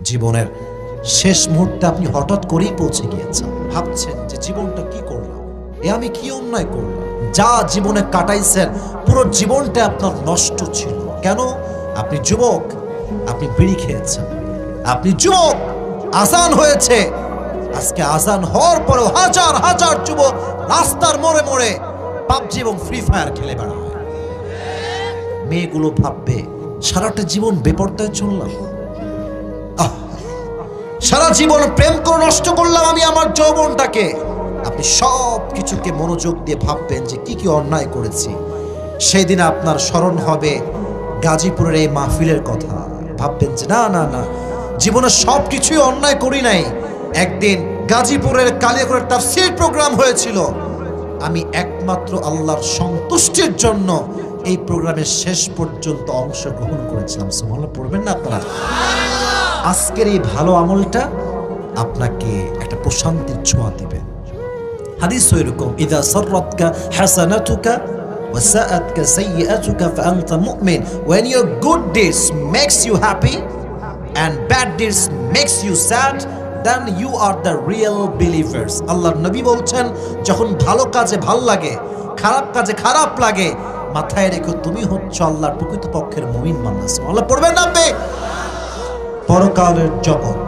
জীবনের শেষ মুহূর্তে আপনি হঠাৎ করেই পৌঁছে গিয়েছেন, ভাবছেন যে জীবনটা কি করলাম, আমি কি অন্যায় করলাম। যা জীবনে কাটাইছেন পুরো জীবনটা আপনার নষ্ট ছিল। কেন? আপনি যুবক, আপনি বিড়ি খেয়েছেন, আপনি যুবক, আজান হয়েছে। আজকে আজান হওয়ার পরেও হাজার হাজার যুবক রাস্তার মোড়ে মোড়ে পাবজি এবং ফ্রি ফায়ার খেলে বেড়ায়। মেয়েগুলো ভাববে সারাটা জীবন বেপরদায় চললাম, সারা জীবন প্রেম করে নষ্ট করলাম আমি আমার যৌবনটাকে। আপনি সব কিছুকে মনোযোগ দিয়ে ভাববেন যে কি কি অন্যায় করেছি। সেই দিন আপনার স্মরণ হবে গাজীপুরের এই মাহফিলের কথা। ভাববেন যে না না না, জীবনে সব কিছুই অন্যায় করি নাই। একদিন গাজীপুরের কালিয়াকৈর তাফসীর প্রোগ্রাম হয়েছিল, আমি একমাত্র আল্লাহর সন্তুষ্টির জন্য এই প্রোগ্রামের শেষ পর্যন্ত অংশগ্রহণ করেছিলাম। সুবহানাল্লাহ পড়বেন না আপনারা? আজকের এই ভালো আমলটা আপনাকে একটা প্রশান্তির ছোঁয়া দিবে। হাদিস এরকম, ইযা সাররাতকা হাসানাতুকা ওয়া সাআতকা সাইয়্যাতুকা ফাআনতা মুমিন। When your good deeds makes you happy and bad deeds makes you sad, then you are the real believers. আল্লাহর নবী বলছেন, যখন ভালো কাজে ভালো লাগে, খারাপ কাজে খারাপ লাগে, মাথায় রেখো তুমি হচ্ছ আল্লাহর প্রকৃতপক্ষের মুমিন বান্দা। আল্লাহ পড়বেন না? পরকালের জগৎ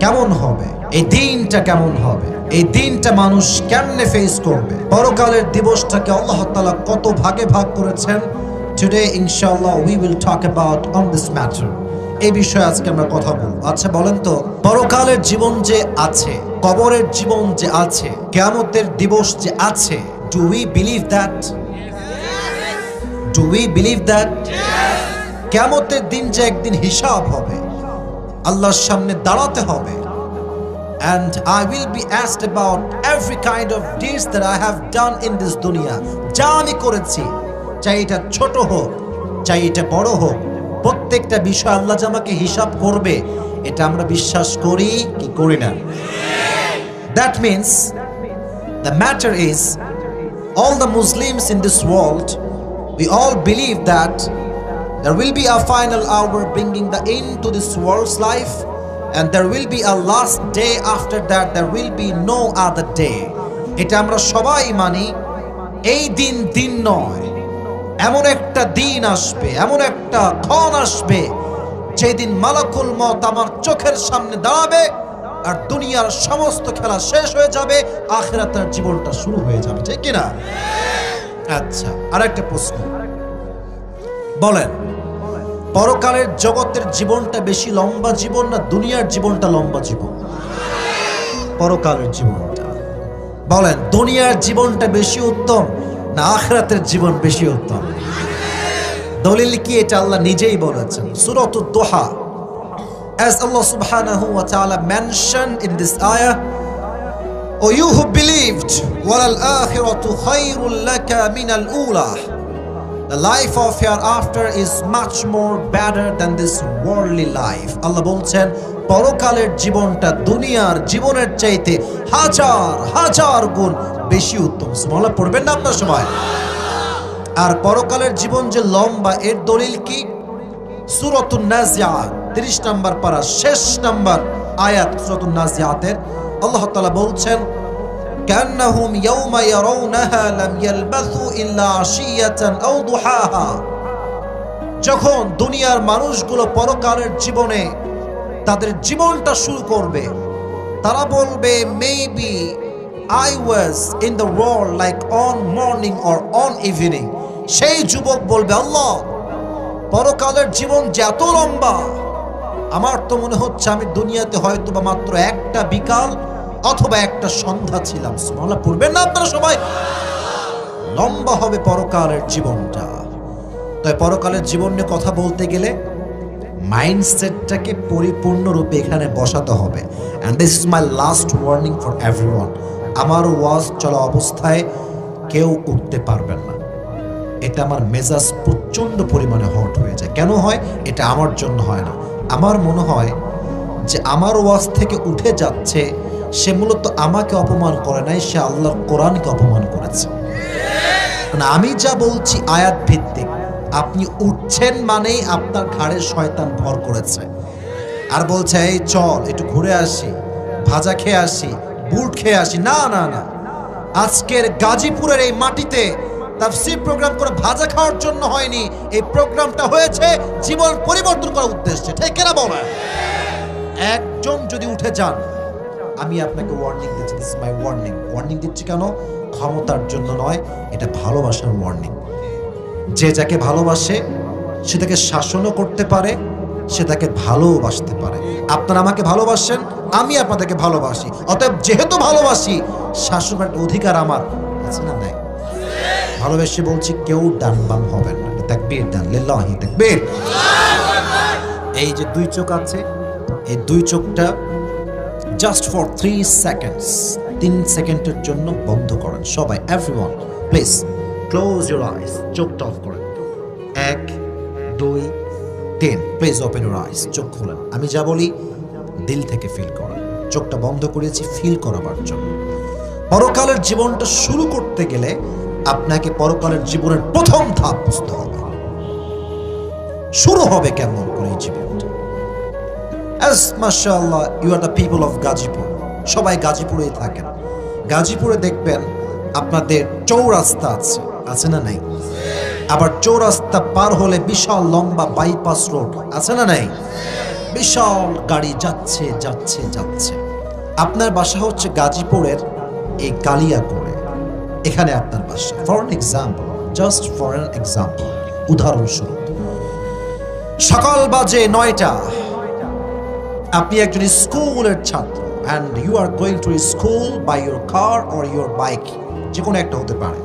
কেমন হবে, এই দিনটা কেমন হবে, এই দিনটা মানুষ কেমনে ফেস করবে, পরকালের দিবসটাকে আল্লাহ তাআলা কত ভাগে ভাগ করেছেন। টুডে ইনশাআল্লাহ we will talk about on this matter. এই বিষয়ে আজকে আমরা কথা বলবো। আচ্ছা বলেন তো, পরকালের জীবন যে আছে, কবরের জীবন যে আছে, কিয়ামতের দিবস যে আছে, do we believe that? Do we believe that? কিয়ামতের দিন যে একদিন হিসাব হবে, আল্লাহর সামনে দাঁড়াতে হবে, and I will be asked about every kind of deeds that I have done in this dunya. যা আমি করেছি, চাই এটা ছোট হোক চাই এটা বড় হোক, প্রত্যেকটা বিষয় আল্লাহ যে আমাকে হিসাব করবে, এটা আমরা বিশ্বাস করি কি করি না? That means the matter is, all the Muslims in this world, we all believe that there will be a final hour bringing the end to this world's life, and there will be a last day after that. There will be no other day. এটা আমরা সবাই মানি। এই দিন দিন নয়, এমন একটা দিন আসবে, এমন একটা ক্ষণ আসবে, যেদিন মালাকুল মওত আমার চোখের সামনে দাঁড়াবে, আর দুনিয়ার সমস্ত খেলা শেষ হয়ে যাবে, আখিরাতের জীবনটা শুরু হয়ে যাবে। ঠিক কি না? আচ্ছা, আরেকটা প্রশ্ন, বলেন পরকালের জগতের জীবনটা বেশি লম্বা জীবন না দুনিয়ার জীবনটা লম্বা জীবন? পরকালের জীবনটা। বলেন দুনিয়ার জীবনটা বেশি উত্তম না আখিরাতের জীবন বেশি উত্তম? দলিল কি? এটা আল্লাহ নিজেই বলেছেন সূরাতুদ দুহা। As Allah subhanahu wa ta'ala mentioned in this ayah, O you who believed, walal akhiratu khayrun laka minal ula. The life of hereafter is much more better than this worldly life. আল্লাহ বলছেন পরকালের জীবনটা দুনিয়ার জীবনের চাইতে হাজার হাজার গুণ বেশি উত্তম। সুবহানাল্লাহ পড়বেন না আপনারা সবাই? আর পরকালের জীবন যে লম্বা, এর দলিল কি? সূরাতুন নাজিআত 30 নম্বর পারা শেষ নম্বর আয়াত সূরাতুন নাজিআতের আল্লাহ তাআলা বলছেন, كأنهم يوم يرونها لم يلبثوا إلا عشية أو ضحاها. যখন দুনিয়ার মানুষগুলো পরকালের জীবনে তাদের জীবনটা শুরু করবে, তারা বলবে, maybe I was in the world like on morning or on evening. সেই যুবক বলবে, আল্লাহ পরকালের জীবন যে এত লম্বা, আমার তো মনে হচ্ছে আমি দুনিয়াতে হয়তো বা মাত্র একটা বিকাল অথবা একটা সন্ধ্যা ছিলাম। সুবহানাল্লাহ পড়বেন না আপনারা সবাই? লম্বা হবে পরকালের জীবনটা। তাই পরকালের জীবন নিয়ে কথা বলতে গেলে মাইন্ডসেটটাকে পরিপূর্ণরূপে এখানে বসাতে হবে। And this is my last warning for everyone. আমার ওয়াজ চলা অবস্থায় কেউ উঠতে পারবেন না। এটা আমার মেজাজ প্রচণ্ড পরিমাণে হট হয়ে যায়। কেন হয়? এটা আমার জন্য হয় না। আমার মনে হয় যে আমার ওয়াজ থেকে উঠে যাচ্ছে, সে মূলত আমাকে অপমান করে নাই, সে আল্লাহর কোরআনকে অপমান করেছে। আমি যা বলছি আয়াত ভিত্তিক। আপনি উঠছেন মানেই আপনার ঘাড়ে শয়তান ভর করেছে। আর বলছে এই চল একটু ঘুরে আসি, ভাজা খেয়ে আসি, বুট খেয়ে আসি। না না না, আজকের গাজীপুরের এই মাটিতে তাফসীর প্রোগ্রাম করে ভাজা খাওয়ার জন্য হয়নি। এই প্রোগ্রামটা হয়েছে জীবন পরিবর্তন করার উদ্দেশ্যে। ঠিক কিনা বলেন? একজন যদি উঠে যান, আমি আপনাকে ওয়ার্নিং দিচ্ছি, this is my warning. Warning দিচ্ছি কেন? ক্ষমতার জন্য নয়, এটা ভালোবাসার ওয়ার্নিং। যে যাকে ভালোবাসে সে তাকে শাসনও করতে পারে, সে তাকে ভালোবাসতে পারে। আপনারা আমাকে ভালোবাসেন, আমি আপনাদেরকে ভালোবাসি। অতএব যেহেতু ভালোবাসি, শাসনের অধিকার আমার আছে না? নাই? ভালোবেসে বলছি, কেউ ডান বাম হবেন না। তাকবীর দেন, লিল্লাহি তাকবীর। এই যে দুই চোখ আছে, এই দুই চোখটা জাস্ট ফর 3 সেকেন্ডস, 3 সেকেন্ডের জন্য বন্ধ করেন সবাই। Everyone please close your eyes. চোখটা অফ করেন। 1 2 3 প্লিজ ওপেন ইউর আইস। চোখ খুলেন। আমি যা বলি দিল থেকে ফিল করেন। চোখটা বন্ধ করেছি ফিল করাবার জন্য। পরকালের জীবনটা শুরু করতে গেলে আপনাকে পরকালের জীবনের প্রথম ধাপ বুঝতে হবে। শুরু হবে কেমন করে এই জীবনটা? As mashallah you are the people of Gazipur, সবাই গাজীপুরেই থাকেন। গাজীপুরে দেখবেন আপনাদের চৌরাস্তা আছে, আছে না নাই? আবার চৌরাস্তা পার হলে বিশাল লম্বা বাইপাস রোড, আছে না নাই? বিশাল গাড়ি যাচ্ছে যাচ্ছে যাচ্ছে। আপনার বাসা হচ্ছে গাজীপুরের এই কালিয়াকৈরে, এখানে আপনার বাসা। For an example, just for an example, উদাহরণস্বরূপ, সকাল বাজে 9টা, আপনি একজন স্কুলের ছাত্র and you are going to school by your car or your bike, যে কোনো একটা হতে পারে।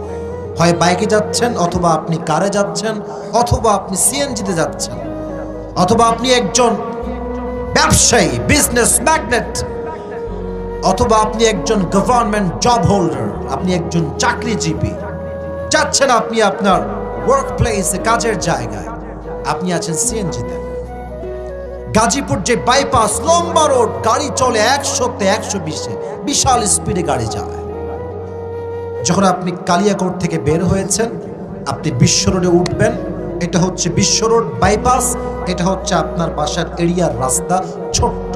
হয় বাইকে যাচ্ছেন, অথবা আপনি কারে যাচ্ছেন, অথবা আপনি সিএনজিতে যাচ্ছেন, অথবা আপনি একজন ব্যবসায়ী, বিজনেস ম্যাগনেট, অথবা আপনি একজন গভর্নমেন্ট জব হোল্ডার, আপনি একজন চাকরিজীবী। যাচ্ছেন আপনি আপনার ওয়ার্ক প্লেসে, কাজের জায়গায়, আপনি আছেন সিএনজিতে। গাজীপুর যে বাইপাস, লম্বা রোড, গাড়ি চলে 100-তে 120-এ, বিশাল স্পিডে গাড়ি যায়। যখন আপনি কালিয়াকৈর থেকে বের হয়েছেন, আপনি বিশ্ব রোডে উঠবেন। এটা হচ্ছে বিশ্ব রোড বাইপাস, এটা হচ্ছে আপনার বাসার এরিয়ার রাস্তা, ছোট্ট।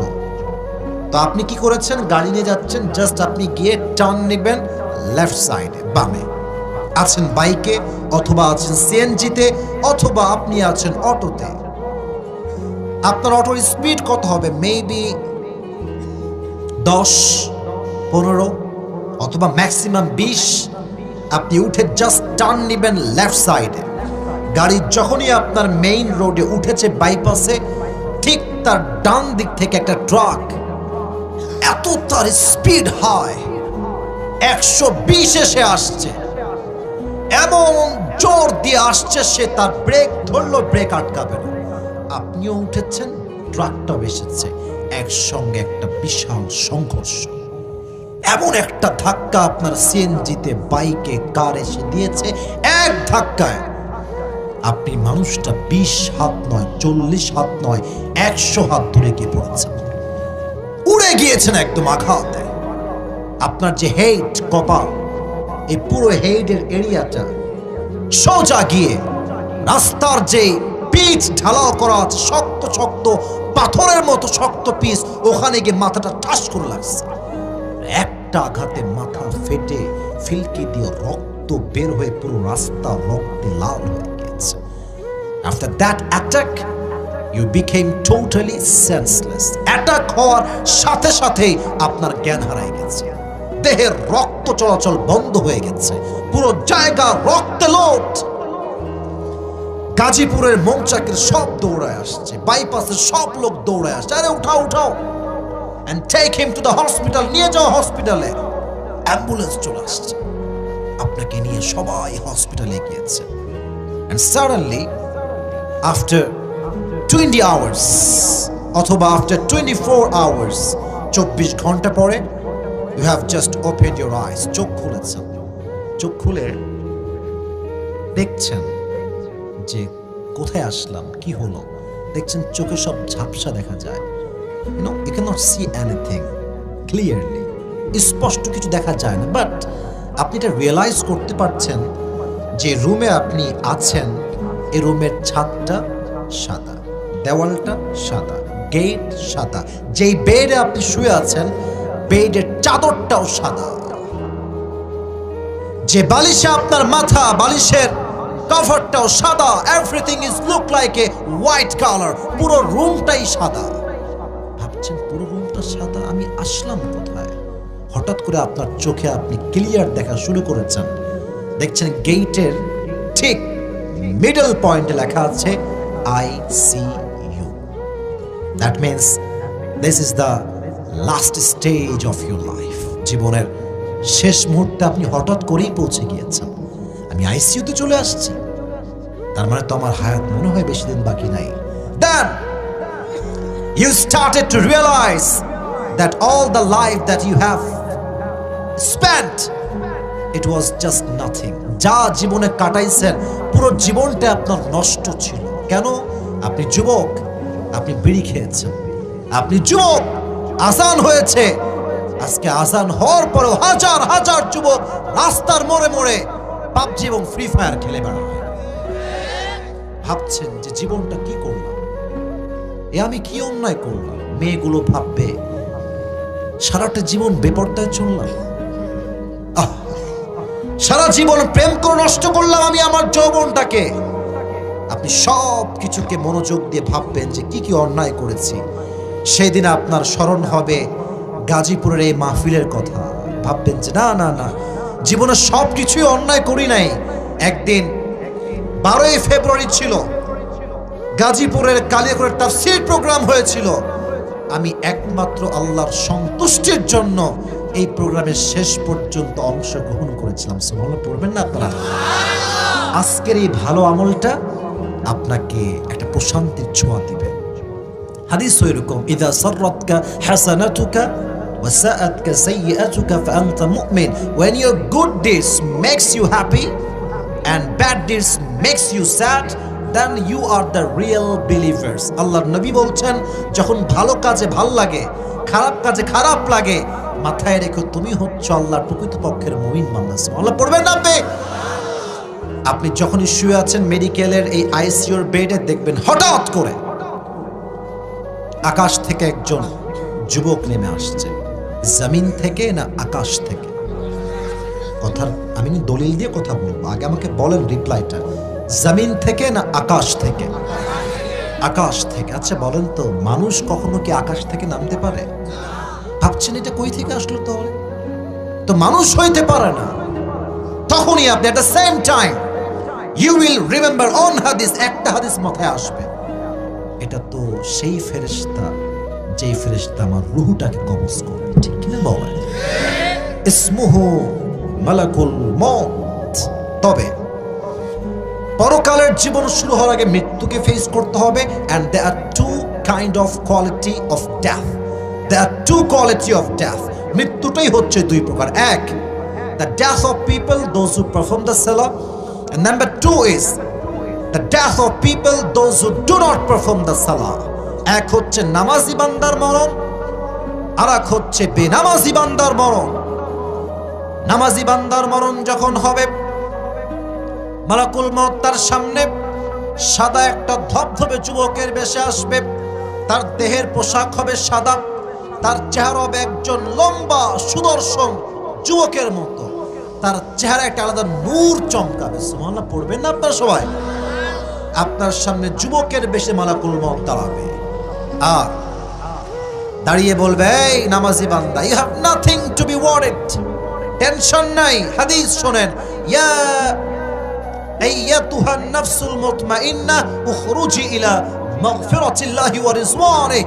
তো আপনি কি করেছেন? গাড়ি নিয়ে যাচ্ছেন, জাস্ট আপনি গিয়ে টার্ন নেবেন লেফট সাইডে, বামে। আছেন বাইকে, অথবা আছেন সিএনজিতে, অথবা আপনি আছেন অটোতে। আপনার অটোর স্পিড কত হবে? মেবি 10-15, অথবা ম্যাক্সিমাম 20। আপনি উঠে জাস্ট টার্ন নেবেন লেফট সাইডে। গাড়ি যখনই আপনার মেইন রোডে উঠেছে বাইপাসে, ঠিক তার ডান দিক থেকে একটা ট্রাক, এত তার স্পিড হাই, 120 এসে আসছে, এমন জোর দিয়ে আসছে, সে তার ব্রেক ধরলো, ব্রেক আটকাবে না। আপনিও উঠেছেন, ট্রাকটাও এসেছে, একসঙ্গে একটা বিশাল সংঘর্ষ। এমন একটা ধাক্কা আপনার সিএনজিতে, বাইকে, কার এসে দিয়েছে। এক ধাক্কায় আপনি মানুষটা 20 হাত নয়, 40 হাত নয়, 100 হাত দূরে গিয়ে পড়েছেন, উড়ে গিয়েছেন একদম আঘাতে। আপনার যে হেড, কপাল, এই পুরো হেডের এরিয়াটা সোজা গিয়ে রাস্তার যে পিচ ঢালাও করা আছে, শক্ত শক্ত পাথরের মতো শক্ত পিচ, ওখানে গিয়ে মাথাটা ঠাস করে লাগছে। একটা আঘাতে মাথা ফেটে ফিলকি দিয়ে রক্ত বের হয়ে পুরো রাস্তা রক্তে লাল হয়ে গেছে। After that attack you became totally senseless. Attack হওয়ার সাথে সাথেই আপনার জ্ঞান হারায় গেছে, দেহের রক্ত চলাচল বন্ধ হয়ে গেছে, পুরো জায়গা রক্তে লোট। গাজীপুরের মৌচাকের সব দৌড়ায় আসছে, বাইপাসের সব লোক দৌড়ায় আসছে, আরে উঠাও উঠাও, and take him to the hospital, নিয়ে যাও হসপিটালে। অ্যাম্বুলেন্স চলে আসছে, আপনাকে নিয়ে সবাই হসপিটালে গিয়েছে। and suddenly after 20 hours অথবা after 24 hours, 24 ঘন্টা পরে, you have just opened your eyes, চোখ খুলেছেন। চোখ খুলে দেখছেন যে কোথায় আসলাম, কি হলো। দেখছেন চোখে সব ঝাপসা দেখা যায়। You cannot see anything clearly, স্পষ্ট কিছু দেখা যায় না, বাট আপনি এটা রিয়েলাইজ করতে পারছেন যে রুমে আপনি আছেন, এই রুমের ছাদটা সাদা, দেওয়ালটা সাদা, গেট সাদা, যেই বেডে আপনি শুয়ে আছেন বেডের চাদরটাও সাদা, যে বালিশে আপনার মাথা, বালিশের কভারটাও সাদা। Everything is look like a white colour, পুরো রুমটাই সাদা। ভাবছেন পুরো রুমটা সাদা, আমি আসলাম কোথায়? হঠাৎ করে আপনার চোখে আপনি ক্লিয়ার দেখা শুরু করেছেন, দেখছেন গেটের ঠিক মিডল পয়েন্টে লেখা আছে ICU। That means this is the last stage of your life. জীবনের শেষ মুহূর্তে আপনি হঠাৎ করেই পৌঁছে গিয়েছেন, আমি আইসিইউতে চলে আসছি, তার মানে তো আমার হায়াত মনে হয় বেশি দিন বাকি নাই। Then you started to realize that all the life that you have spent, it was just nothing. যা জীবনে কাটাইছেন পুরো জীবনটা আপনার নষ্ট ছিল। কেন? আপনি যুবক, আপনি বিড়ি খেয়েছেন, আপনি যুবক, আজান হয়েছে, আজকে আজান হওয়ার পরেও হাজার হাজার যুবক রাস্তার মোড়ে মোড়ে পাবজি এবং ফ্রি ফায়ার খেলে বেড়ায়। ভাবছেন যে জীবনটা কি করলাম, আমি কি অন্যায় করলাম? মেয়েগুলো ভাববে সারাটা জীবন বেপরদায় চললাম, সারা জীবন প্রেম করে নষ্ট করলাম আমি আমার যৌবনটাকে। আপনি সব কিছুকে মনোযোগ দিয়ে ভাববেন যে কি কি অন্যায় করেছি। সেই দিন আপনার স্মরণ হবে গাজীপুরের এই মাহফিলের কথা। ভাববেন যে না না না, জীবনে সব কিছুই অন্যায় করি নাই। একদিন 12ই ফেব্রুয়ারি ছিল, গাজীপুরের কালিয়াকৈর তাফসীর প্রোগ্রাম হয়েছিল। আমি একমাত্র আল্লাহর সন্তুষ্টির জন্য এই প্রোগ্রামের শেষ পর্যন্ত অংশগ্রহণ করেছিলাম। সুবহানাল্লাহ পড়বেন না আপনারা? আজকের এই ভালো আমলটা আপনাকে একটা প্রশান্তির ছোঁয়া দিবে। হাদিস এরকম, ইযা সাররাতকা হাসানাতুকা ওয়া সাআতকা সাইয়্যাতুকা ফাআনতা মুমিন। When your good deeds makes you happy and bad deeds makes you sad, then you are the real believers. আল্লাহর নবী বলছেন, যখন ভালো কাজে ভালো লাগে, খারাপ কাজে খারাপ লাগে, মাথায় রেখো তুমি হচ্ছ আল্লাহর প্রকৃতপক্ষের মুমিন বান্দা। সুবহানাল্লাহ পড়বেন না আপনি? আপনি যখনই শুয়ে আছেন মেডিকেলের এই আইসিইউর বেডে, দেখবেন হঠাৎ করে আকাশ থেকে একজন যুবক নেমে আসছে। জমিন থেকে না আকাশ থেকে? কথার আমি দলিল দিয়ে কথা বলবো, আগে আমাকে বলেন রিপ্লাইটা, জমিন থেকে না আকাশ থেকে? আকাশ থেকে। আচ্ছা বলেন তো, মানুষ কখনো কি আকাশ থেকে নামতে পারে? ভাবছেন এটা কই থেকে আসলো? তো মানুষ হইতে পারে না। তখনই আপনি at the same time you will remember on হাদিস, একটা হাদিস মাথায় আসবে, এটা তো সেই ফেরেশতা যেই ফেরেশতা আমার রূহটাকে কবজ করে। ঠিক কিনা বলেন? ইসমুহু মালাকুল মউত। তবে পরকালের জীবন শুরু হওয়ার আগে মৃত্যুকে ফেস করতে হবে। and there are two kind of quality of death. There are two quality of death. মৃত্যুটাই হচ্ছে দুই প্রকার। এক, the death of people those who perform the salah, and number two is the death of people those who do not perform the salah. এক হচ্ছে নামাজি বান্দার মরণ, আর এক হচ্ছে বেনামাজি বান্দার মরণ। নামাজি বান্দার মরণ যখন হবে, মালাকুল মউত তার সামনে সাদা একটা ধবধবে যুবকের বেশে আসবে। তার দেহের পোশাক হবে সাদা, তার চেহারা হবে একজন লম্বা সুদর্শন যুবকের মতো। তার চেহারা একটা আলাদা নূর চমকাবে। সুবহানাল্লাহ পড়বেন না আপনারা সবাই? আপনার সামনে যুবকের বেশে মালাকুল মউত দাঁড়াবে, আর দাঁড়িয়ে বলবে, এই নামাজি বান্দা, you have nothing to be worried, tension নাই। হাদিস শোনেন, ইয়া আইয়াতুহান নাফসুল মুতমাইন্নাহ উখরুজি ইলা মাগফিরাতিল্লাহি ওয়া রিজওয়ানিহি।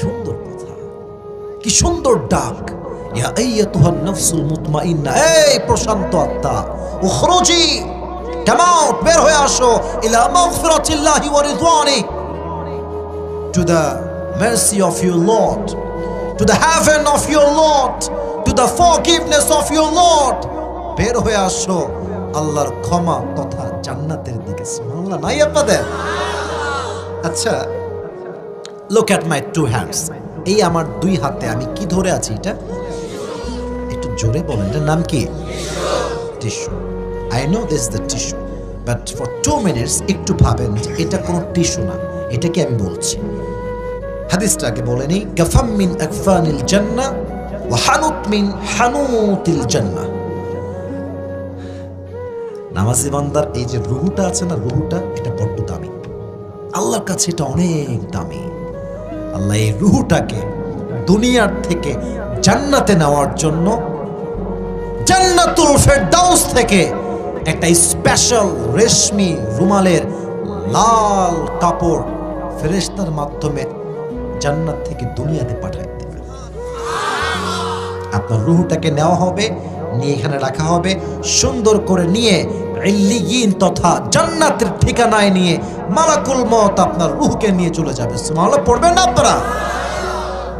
সুন্দর কথা, কি সুন্দর ডাক, ইয়া আইয়াতুহান নাফসুল মুতমাইন্নাহ, এই প্রশান্ত আত্মা, উখরুজি, কাম আউট, বের হয়ে আসো, ইলা মাগফিরাতিল্লাহি ওয়া রিজওয়ানিহি, to the mercy of your Lord, to the heaven of your Lord, to the forgiveness of your Lord. বের হয়ে আসো আল্লাহর ক্ষমা তথা জান্নাতের দিকে। সুবহানাল্লাহ নাই আপনাদের? আচ্ছা, look at my two hands. এই আমার দুই হাতে আমি কি ধরে আছি? এটা একটু জোরে বলেন, এটার নাম কি? Tissue. I know this is the tissue, but for 2 minutes একটু ভাবেন যে এটা কোনো টিস্যু না, এটাকে আমি বলছি। হাদিসটাকে বলে নেই, কাফাম মিন আকফানিল জান্নাহ ওয়া হানুত মিন হানুতিল জান্নাহ। নামাজি বান্দার এই যে রুহুটা আছে না, রুহুটা এটা বড্ড দামি, আল্লাহর কাছে এটা অনেক দামি। আল্লাহ এই রুহুটাকে দুনিয়ার থেকে জান্নাতে নেওয়ার জন্য জান্নাতুল ফেরদাউস থেকে একটা স্পেশাল রেশমি রুমালের লাল কাপড় ফেরেশতার মাধ্যমে জান্নাত থেকে দুনিয়াতে পাঠায় দেবে। আপনার রুহুটাকে নেওয়া হবে, নিয়ে এখানে রাখা হবে, সুন্দর করে নিয়ে ইল্লিয়িন তথা জান্নাতের ঠিকানায় নিয়ে মালাকুল মউত আপনার রূহকে নিয়ে চলে যাবে। সুবহানাল্লাহ পড়বেন না আপনারা?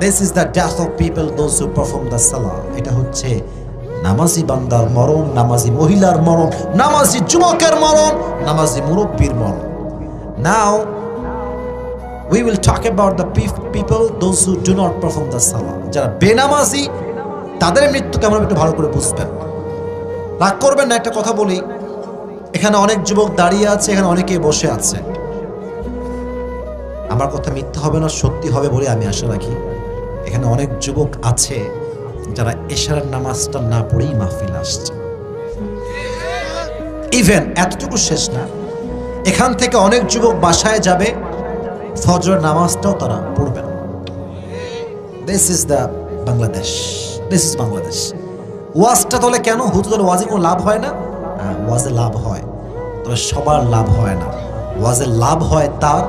This is the death of people those who perform the salah. এটা হচ্ছে নামাজি বান্দার মরণ, নামাজি মহিলার মরণ, নামাজি যুবকের মরণ, নামাজি মুরব্বির মরণ। Now we will talk about the people those who do not perform the salah. যারা বেনামাজি তাদের মৃত্যু কেমন একটু ভালো করে বুঝবেন। রাগ করবেন না, একটা কথা বলি, এখানে অনেক যুবক দাঁড়িয়ে আছে, এখানে অনেকে বসে আছে। আমার কথা মিথ্যা হবে না, সত্যি হবে বলে আমি আশা রাখি। এখানে অনেক যুবক আছে যারা এশারের নামাজটা না পড়েই মাহফিল আসছে। ইভেন এতটুকু শেষ না, এখান থেকে অনেক যুবক বাসায় যাবে, ফজরের নামাজটাও তারা পড়বে না। This is the Bangladesh, this is Bangladesh. ওয়াজটা তাহলে কেন হুজুর, ওয়াজে কোনো লাভ হয় না? ওয়াজে লাভ হয়, তবে সবার লাভ হয় না। ওয়াজে লাভ হয় তার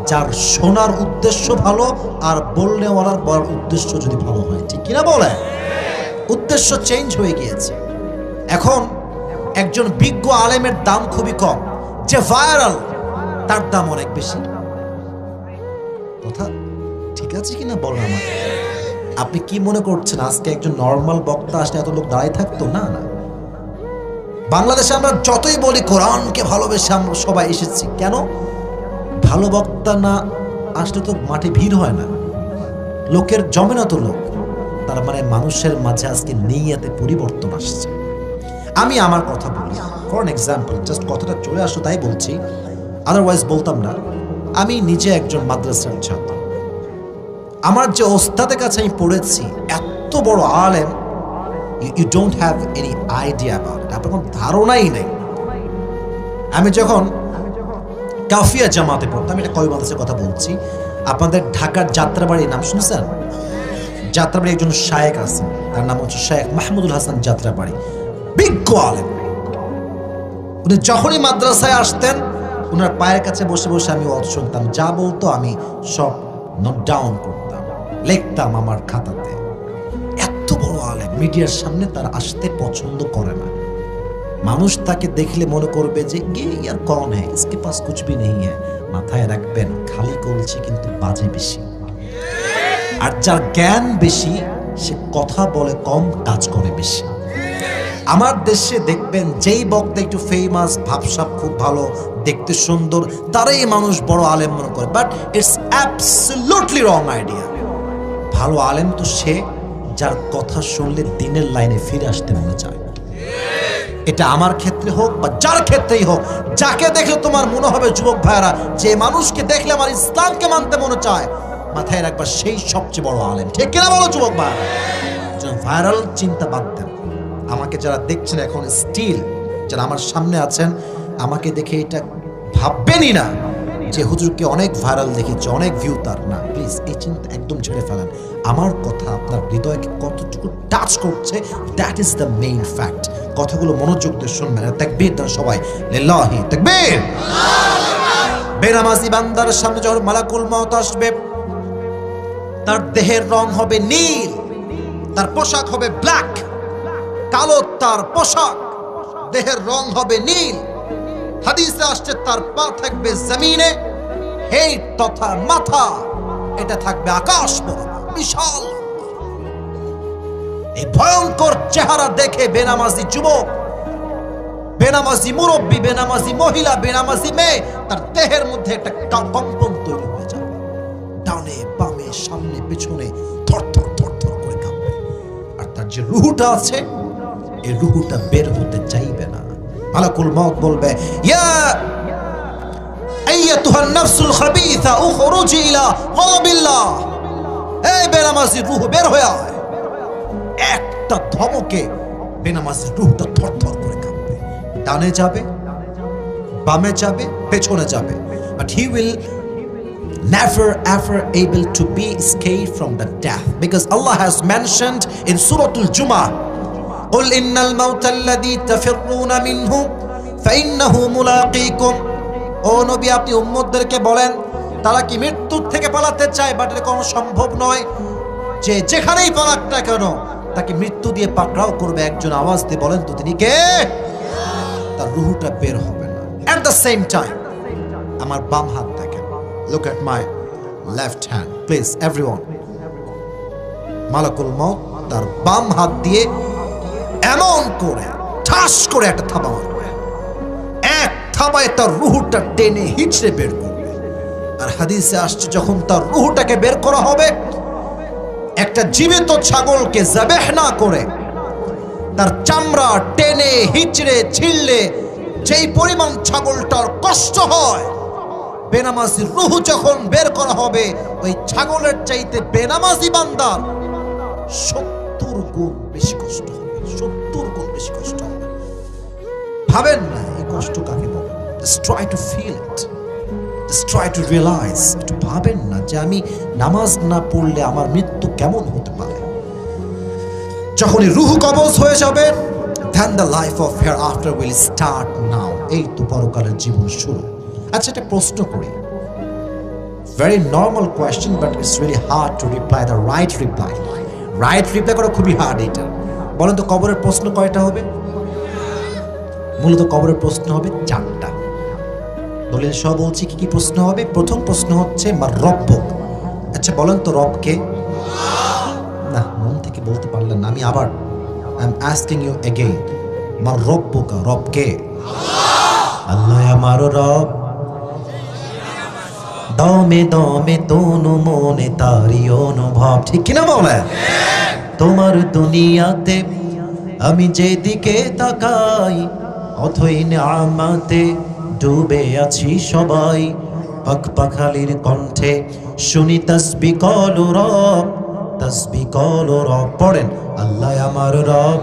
যার শোনার উদ্দেশ্য ভালো আর বলনেওয়ালার বলার উদ্দেশ্য যদি ভালো হয়। ঠিক কিনা বলে? উদ্দেশ্য চেঞ্জ হয়ে গিয়েছে। এখন একজন বিজ্ঞ আলেমের দাম খুবই কম, যে ভাইরাল তার দাম অনেক বেশি। কথা ঠিক আছে কিনা বলেন আমাকে? আপনি কি মনে করছেন আজকে একজন নর্মাল বক্তা আসলে এত লোক দাঁড়ায় থাকতো? না না। বাংলাদেশে আমরা যতই বলি কোরআনকে ভালোবেসে আমরা সবাই এসেছি, কেন? ভালো বক্তা না আসলে তো মাঠে ভিড় হয় না, লোকের জমে না তো লোক। তার মানে মানুষের মাঝে আজকে নিয়তে পরিবর্তন আসছে। আমি আমার কথা বলি, ফর এন এক্সাম্পল, জাস্ট কথাটা চলে আসো তাই বলছি, আদারওয়াইজ বলতাম না। আমি নিজে একজন মাদ্রাসার ছাত্র। আমার যে ওস্তাদের কাছে আমি পড়েছি, এত বড় আলেম, you don't have any idea about it, আপনার কোনো ধারণাই নেই। আমি যখন কাফিয়া জামাতে পড়তাম, এটা কয় মাদ্রাসার কথা বলছি, আপনাদের ঢাকার যাত্রাবাড়ির নাম শুনছেন? যাত্রাবাড়ি একজন শায়েখ আছেন, তার নাম হচ্ছে শায়েখ মাহমুদুল হাসান যাত্রাবাড়ি, বিজ্ঞ আলেম। উনি যখনই মাদ্রাসায় আসতেন, ওনার পায়ের কাছে বসে বসে আমি ওয়াজ শুনতাম, যা বলতো আমি সব নোট ডাউন করতাম, লিখতাম আমার খাতাতে। এত বড় আলেম, মিডিয়ার সামনে তার আসতে পছন্দ করে না। মানুষ তাকে দেখলে মনে করবে যে গে ইয়ার কौन है, इसके पास कुछ भी नहीं है। মাথায় রাখবেন, খালি কলছি কিন্তু বাজে বেশি। আর যার জ্ঞান বেশি সে কথা বলে কম, কাজ করে বেশি। আমার দেশে দেখবেন যেই বক্তা একটু ফেমাস, ভাবসাব খুব ভালো, দেখতে সুন্দর, তারাই মানুষ বড় আলেম মনে করে, but it's absolutely wrong idea. ভালো আলেম তো সে যার কথা শুনলে দিনের লাইনে ফিরে আসতে মনে চায়। এটা আমার ক্ষেত্রে হোক বা যার ক্ষেত্রেই হোক, যাকে দেখলে তোমার মনে হবে যুবক ভাইরা, যে মানুষকে দেখলে আমার ইসলামকে মানতে মনে চায়, মাথায় রাখবা সেই সবচেয়ে বড় আলেম। ঠিক কিনা বলো যুবক ভাইরা? ভাইরাল চিন্তা বাদ দেন। আমাকে যারা দেখছেন এখন স্টিল, যারা আমার সামনে আছেন, আমাকে দেখে এটা ভাববেনই না যে হুজুরকে অনেক ভাইরাল দেখেছে, অনেক ভিউ তার। না, প্লিজ এই চিন্তা একদম ছেড়ে ফেলেন। আমার কথা আপনার হৃদয়কে কতটুকু টাচ করছে, that is the main fact. কথাগুলো মনোযোগ দিয়ে শুনবেন। তাকবীর দেন সবাই, লিল্লাহি তাকবীর। বেনামাজি বান্দার সামনে যখন মালাকুল মউত আসবে, তার দেহের রং হবে নীল, তার পোশাক হবে ব্ল্যাক, কালো তার পোশাক, দেহের রং হবে নীল। হাদিসে আসছে তার পা থাকবে জমিনে, হেড তথা মাথা এটা থাকবে আকাশ বিশাল। এই ভয়ঙ্কর চেহারা দেখে বেনামাজি যুবক, বেনামাজি মুরব্বী, বেনামাজি মহিলা, বেনামাজি মেয়ে, তার দেহের মধ্যে একটা কম্পন তৈরি হয়ে যাবে। ডানে বামে সামনে পেছনে থরথর থরথর করে কাঁপবে। আর তার যে রুহুটা আছে, এই রুহুটা বের হতে চাইবে না। মালাকুল মউত বলবে, ইয়া আইয়াতুহান নাফসুল খাবিসা উখরুজি ইলা গাযাবিল্লাহ, এই বেনামাজি রূহ বের হয়ে আয়। একটা ধমকে বেনামাজি রূহটা থরথর করে কাঁপবে, ডানে যাবে, বামে যাবে, পেছনে যাবে, but he will never ever able to be escaped from the death, because Allah has mentioned in Surah Al-Jumu'ah, قل إن الموت الذي تفرون منه فإنه ملاقيكم। ও নবী, আপনি উম্মতদেরকে বলেন তারা কি মৃত্যুর থেকে পালাতে চায়, বাট এটা কোনো সম্ভব নয়, যে যেখানেই পালাক না কেন তাকে মৃত্যু দিয়ে পাকড়াও করবে। একজন আওয়াজ দিয়ে বলেন তো তিনি কে? তার রূহটা বের হবে না। এট দ্য সেম টাইম আমার বাম হাত দেখেন, look at my left hand please everyone. মালাকুল মউত তার বাম হাত দিয়ে এমন করে ঠাস করে একটা থাবা মারবে, এক থাবায় তার রূহটা টেনে হিচড়ে বের করবে। আর হাদিসে আসছে যখন তার রূহটাকে বের করা হবে, একটা জীবিত ছাগলকে যাবেহ না করে তার চামড়া টেনে হিচড়ে ছিঁড়লে যেই পরিমাণ ছাগলটার কষ্ট হয়, বেনামাজির রূহ যখন বের করা হবে ওই ছাগলের চাইতে বেনামাজি বান্দার 70 গুণ বেশি কষ্ট হবে, 70 গুণ বেশি কষ্ট হবে। ভাবেন না এই কষ্ট কাকে বলে, just try to feel it, just try to realize, একটু ভাবেন না যে আমি নামাজ না পড়লে আমার মৃত্যু কেমন হতে পারে। যখনই রূহ কবজ হয়ে যাবে, then the life of hereafter will start now, এই তো পরকালের জীবন শুরু। আচ্ছা, একটা প্রশ্ন করি, very normal question but it's really hard to reply the right reply করা খুবই হার্ড। এটা বলেন তো কবরের প্রশ্ন কয়টা হবে? মূলত কবরের প্রশ্ন হবে 4টা। দলিল সহ বলছি কি কি প্রশ্ন হবে। প্রথম প্রশ্ন হচ্ছে মার রব্বুক। আচ্ছা বলেন তো রব কে? না, মন থেকে বলতে পারলেন না, আমি আবার I am asking you again, মার রব্বুক, রব কে? আল্লাহ আমার রব, দমে দমে তনু মনে তারি অনুভব, ঠিক কিনা বলে? তোমার দুনিয়াতে আমি যেদিকে তাকাই অথই নিয়ামতে ডুবে আছি সবাই। পাখপাখালির কণ্ঠে শুনি তাসবিহ কলো রব, তাসবিহ কলো রব। পড়েন আল্লাহ আমার রব,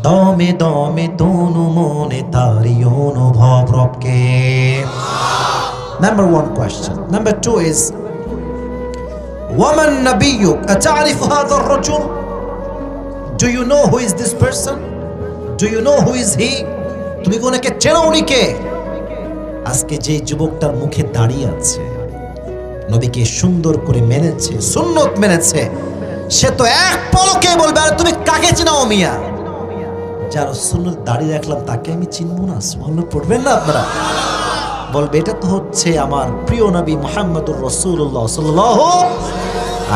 দমে দমে তনু মনে তারি অনুভব, রবকে। Number 1 question. Number 2 is وَمَنْ نَبِيُّكَ أَتَعْرِفُ هَذَا الرَّجُلُ? Do you know who is this person? Do you know who is he? তুমি কোনকে চেনো, উনি কে? আজকে যে যুবকটার মুখে দাঁড়িয়ে আছে, নবীকে সুন্দর করে মেনেছে, সুন্নত মেনেছে, সে তো এক পলকে বলবে আরে তুমি কাকে চিনাও মিয়া? যার সুন্নত দাঁড়িয়ে রাখলাম তাকে আমি চিনবো না? সুবহানাল্লাহ পড়বেন না আপনারা? বলবে এটা তো হচ্ছে আমার প্রিয় নবী মুহাম্মদুর রাসূলুল্লাহ সাল্লাল্লাহু